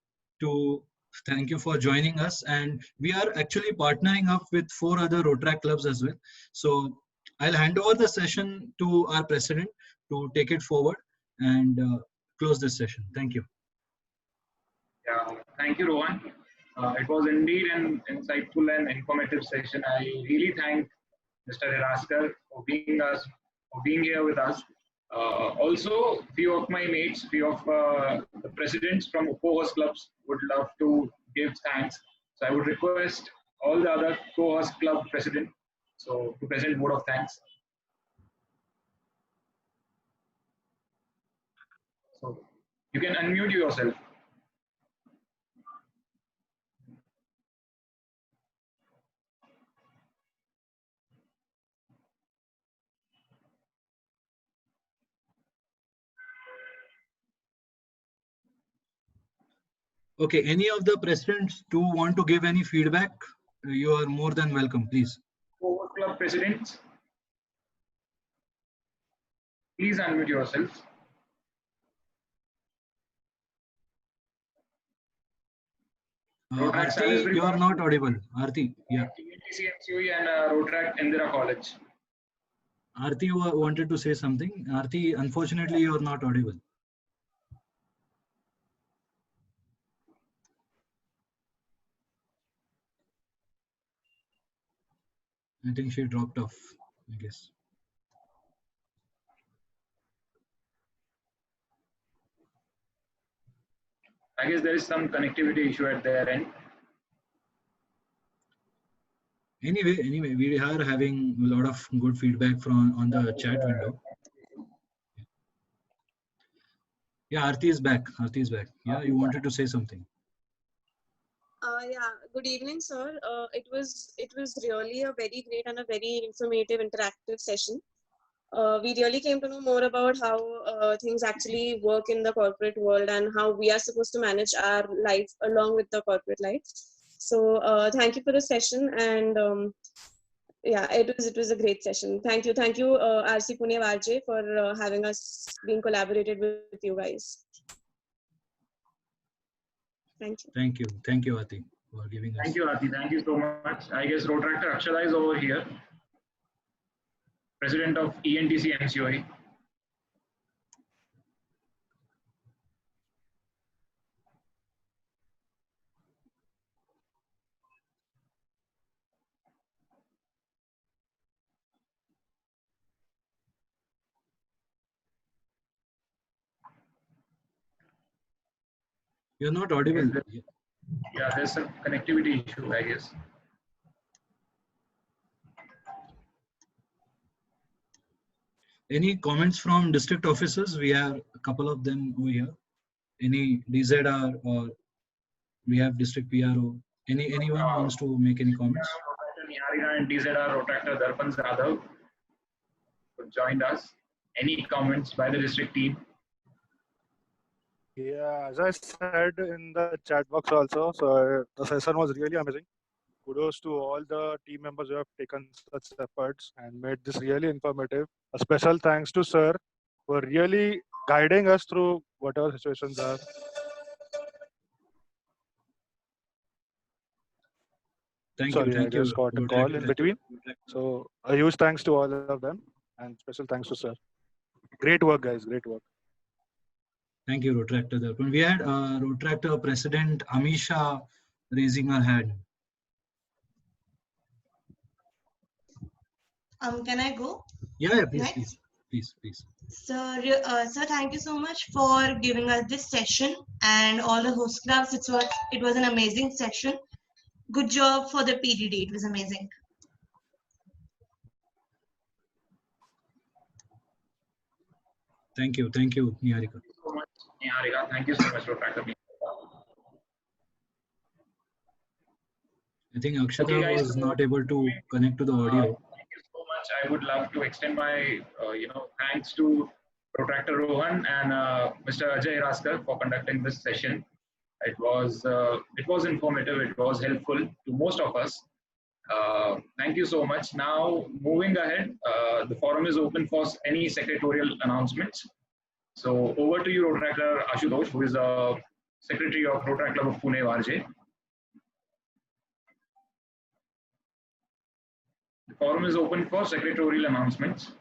for joining us. And we are actually partnering up with 4 other Rotrack clubs as well. So I'll hand over the session to our president to take it forward and close this session. Thank you. Yeah, thank you, Rohan. It was indeed an insightful and informative session. I really thank Mr. Heraskar for being here with us. Also, few of my mates, few of the presidents from co-host clubs would love to give thanks. So I would request all the other co-host club presidents to present vote of thanks. So you can unmute yourself. Okay, any of the presidents who want to give any feedback, you are more than welcome, please. Co-host club presidents, please unmute yourselves. Aarti, you are not audible. Aarti, yeah. TNTC MCOE and Rotrack Indira College. Aarti wanted to say something. Aarti, unfortunately, you are not audible. I think she dropped off, I guess. I guess there is some connectivity issue at their end. Anyway, we are having a lot of good feedback from on the chat window. Yeah, Aarti is back. Aarti is back. Yeah, you wanted to say something. Yeah, good evening, sir. It was really a very great and a very informative, interactive session. We really came to know more about how things actually work in the corporate world and how we are supposed to manage our life along with the corporate life. So thank you for the session, and yeah, it was a great session. Thank you, RC Pune Varje, for having us being collaborated with you guys. Thank you. Thank you, Aarti, for giving us. Thank you, Aarti. Thank you so much. I guess Rotractor Akshada is over here, President of ENTC MCOE. You're not audible. Yeah, there's a connectivity issue, I guess. Any comments from district officers? We have a couple of them over here. Any DZR or we have district PRO? Anyone wants to make any comments? Niharika and DZR Rotractor Darpan Zadhav joined us. Any comments by the district team? Yeah, as I said in the chat box also, so the session was really amazing. Kudos to all the team members who have taken such efforts and made this really informative. A special thanks to sir for really guiding us through whatever situations are. Sorry, I just got a call in between. So a huge thanks to all of them and special thanks to sir. Great work, guys. Great work. Thank you, Rotractor Darpan. We had Rotractor President Amisha raising her hand. Can I go? Yeah, Next? please. Sir, thank you so much for giving us this session and all the host clubs. It was an amazing session. Good job for the PDD. It was amazing. Thank you, Niharika. Thank you so much, Niharika. Thank you so much, Rotractor. I think Akshata was not able to connect to the audio. Thank you so much. I would love to extend my thanks to Rotractor Rohan and Mr. Ajay Raskar for conducting this session. It was informative. It was helpful to most of us. Thank you so much. Now, moving ahead, the forum is open for any secretarial announcements. So, over to you, Rotractor Ashutosh, who is the Secretary of Rotary Club of Pune Varje. The forum is open for secretarial announcements.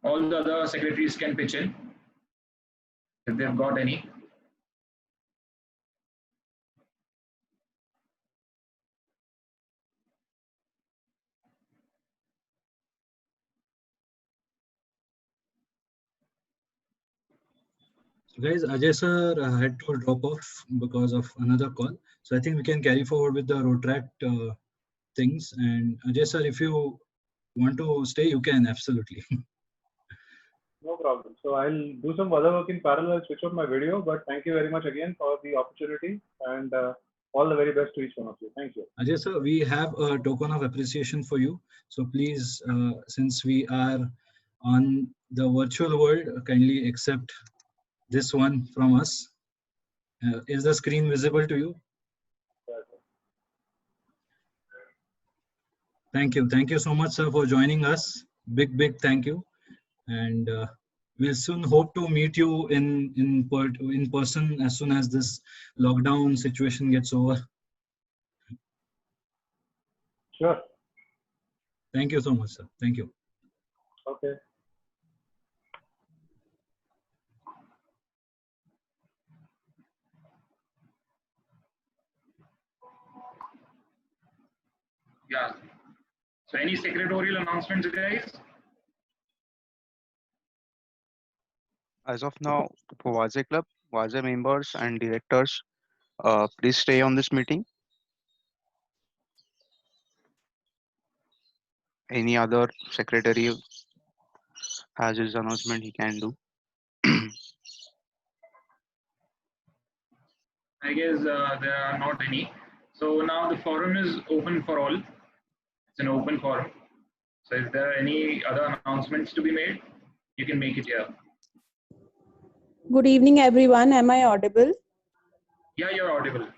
All the other secretaries can pitch in if they've got any. So guys, Ajay sir had to drop off because of another call. So I think we can carry forward with the Rotract things. And Ajay sir, if you want to stay, you can, absolutely. No problem. So I'll do some other work in parallel, switch off my video, but thank you very much again for the opportunity and all the very best to each one of you. Thank you. Ajay sir, we have a token of appreciation for you. So please, since we are on the virtual world, kindly accept this one from us. Is the screen visible to you? Thank you so much, sir, for joining us. big thank you, and we'll soon hope to meet you in person as soon as this lockdown situation gets over. Sure. Thank you so much, sir. Thank you. Okay. Yeah. So any secretarial announcements, guys? As of now, for Vaze Club, Vaze members and directors, please stay on this meeting. Any other secretary has his announcement, he can do. I guess there are not any. So now the forum is open for all. It's an open forum. So if there are any other announcements to be made, you can make it here. Good evening, everyone. Am I audible? Yeah, you're audible.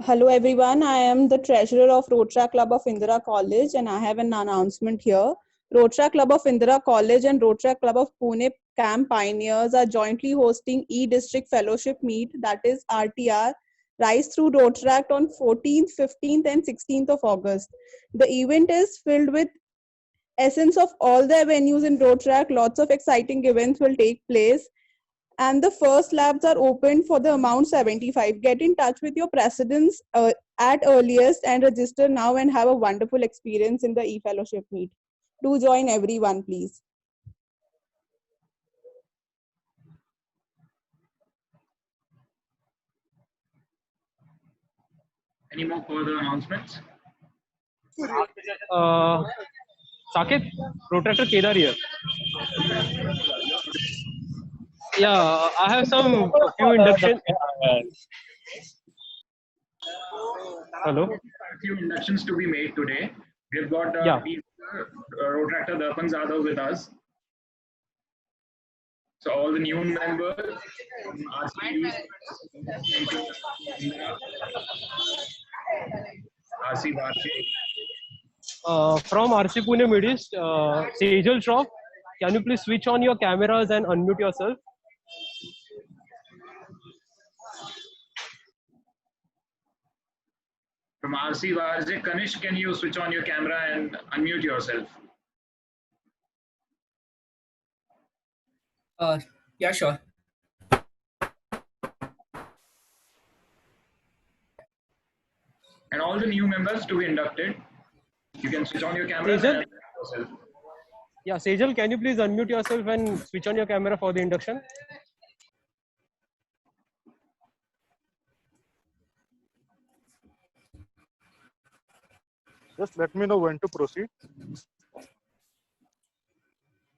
Hello, everyone. I am the treasurer of Rotary Club of Indira College, and I have an announcement here. Rotary Club of Indira College and Rotary Club of Pune Camp Pioneers are jointly hosting E-District Fellowship Meet, that is RTR, Rise Through Rotaract on 14th, 15th, and 16th of August. The event is filled with essence of all the venues in Rotaract. Lots of exciting events will take place. And the first labs are open for the amount 75. Get in touch with your presidents at earliest and register now and have a wonderful experience in the e-fellowship meet. Do join everyone, please. Any more further announcements? Saket, Protractor Kedar here. Yeah, I have a few induction. Hello. A few inductions to be made today. We've got Rotractor Darpan Zadav with us. So all the new members, RC Varshik. From RC Pune Midist, Sejal Shroff, can you please switch on your cameras and unmute yourself? From RC Varshik, Kanish, can you switch on your camera and unmute yourself? Yeah, sure. And all the new members to be inducted, you can switch on your camera Sejal? and unmute yourself. Yeah, Sejal, can you please unmute yourself and switch on your camera for the induction? Just let me know when to proceed.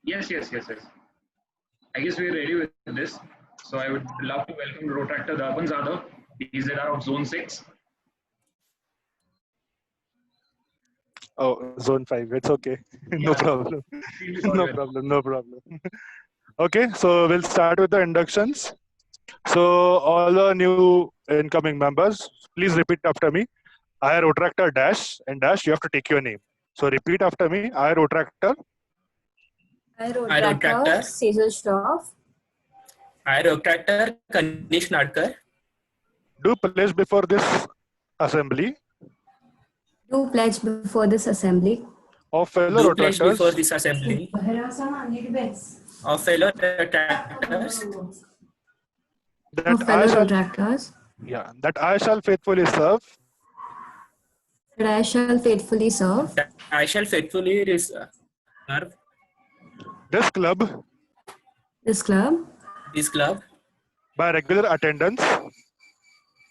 Yes. I guess we're ready with this. So I would love to welcome Rotractor Darpan Zadav. He's the of Zone 6. Oh, Zone 5. It's okay. No problem. No problem. Okay, so we'll start with the inductions. So all the new incoming members, please repeat after me. I, Rotractor Dash, and Dash, you have to take your name. So repeat after me. I, Rotractor. I Rotractor Sejal Shroff. I Rotractor Kanish Nadkar. Do pledge before this assembly Do pledge before this assembly. of fellow Do pledge Rotractors before this assembly. Of fellow Rotractors. that I shall that I shall faithfully serve That I shall faithfully serve. That I shall faithfully serve. this club This club. by regular attendance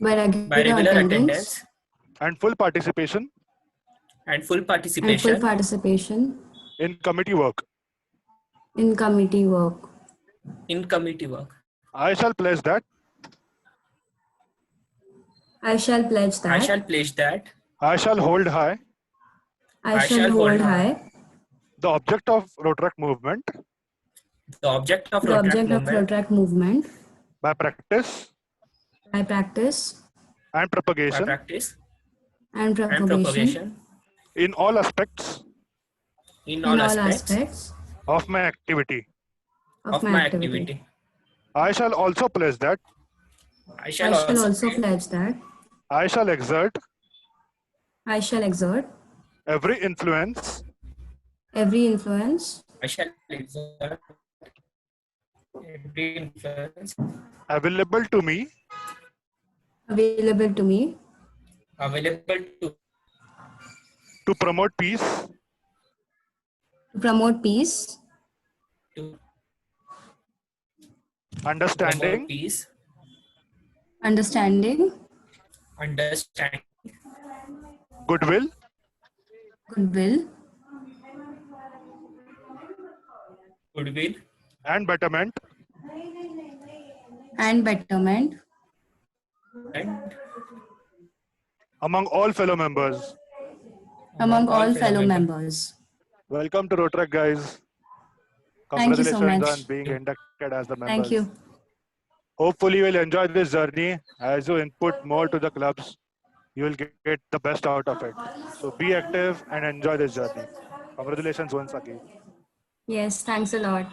By regular attendance. and full participation And full participation. in committee work. In committee work. I shall pledge that I shall pledge that. I shall hold high I shall hold high the object of Rotaract movement the object of Rotaract movement by practice and propagation and propagation in all aspects in in all all aspects aspects of my activity. of my activity. I shall also pledge that I I shall shall also also pledge that I shall exert I shall exert every influence every influence I shall exert every influence available to me available to me available to promote peace, to promote peace, to understanding, promote peace, understanding, understanding, goodwill, goodwill, goodwill, and betterment and betterment and among all fellow members. among all all fellow fellow members. members. Welcome to Rotaract, guys. Thank you so Congratulations much. on being inducted as the Thank members. you. Hopefully, you will enjoy this journey. As you input more to the clubs, you will get the best out of it. So be active and enjoy this journey. Congratulations once again. Yes, thanks a lot.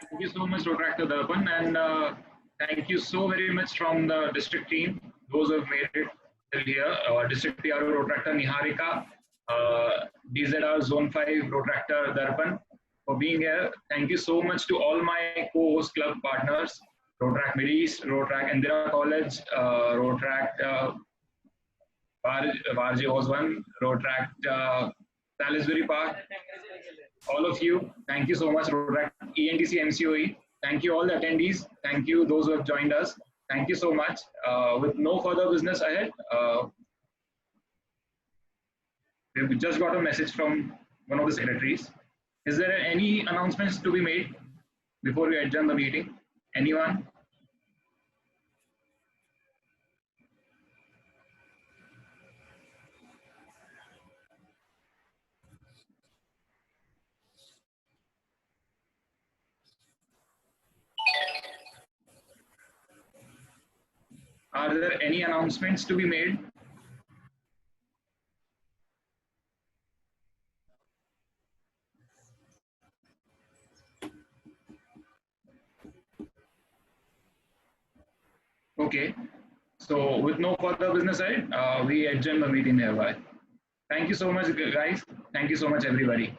Thank you so much, Rotractor Darpan, and thank you so very much from the district team, those who have made it till here. District PRO Rotractor Niharika, DZR Zone 5 Rotractor Darpan, for being here. Thank you so much to all my co-host club partners, Rotract Mid East, Rotract Indira College, Rotract Varji Oswan, Rotract Salisbury Park. All of you, thank you so much, Rotract ENTC MCOE. Thank you all the attendees. Thank you those who have joined us. Thank you so much. With no further business ahead, we've just got a message from one of the secretaries. Is there any announcements to be made before we adjourn the meeting? Anyone? Are there any announcements to be made? Okay. So with no further business ahead, we adjourn the meeting hereby. Thank you so much, guys. Thank you so much, everybody.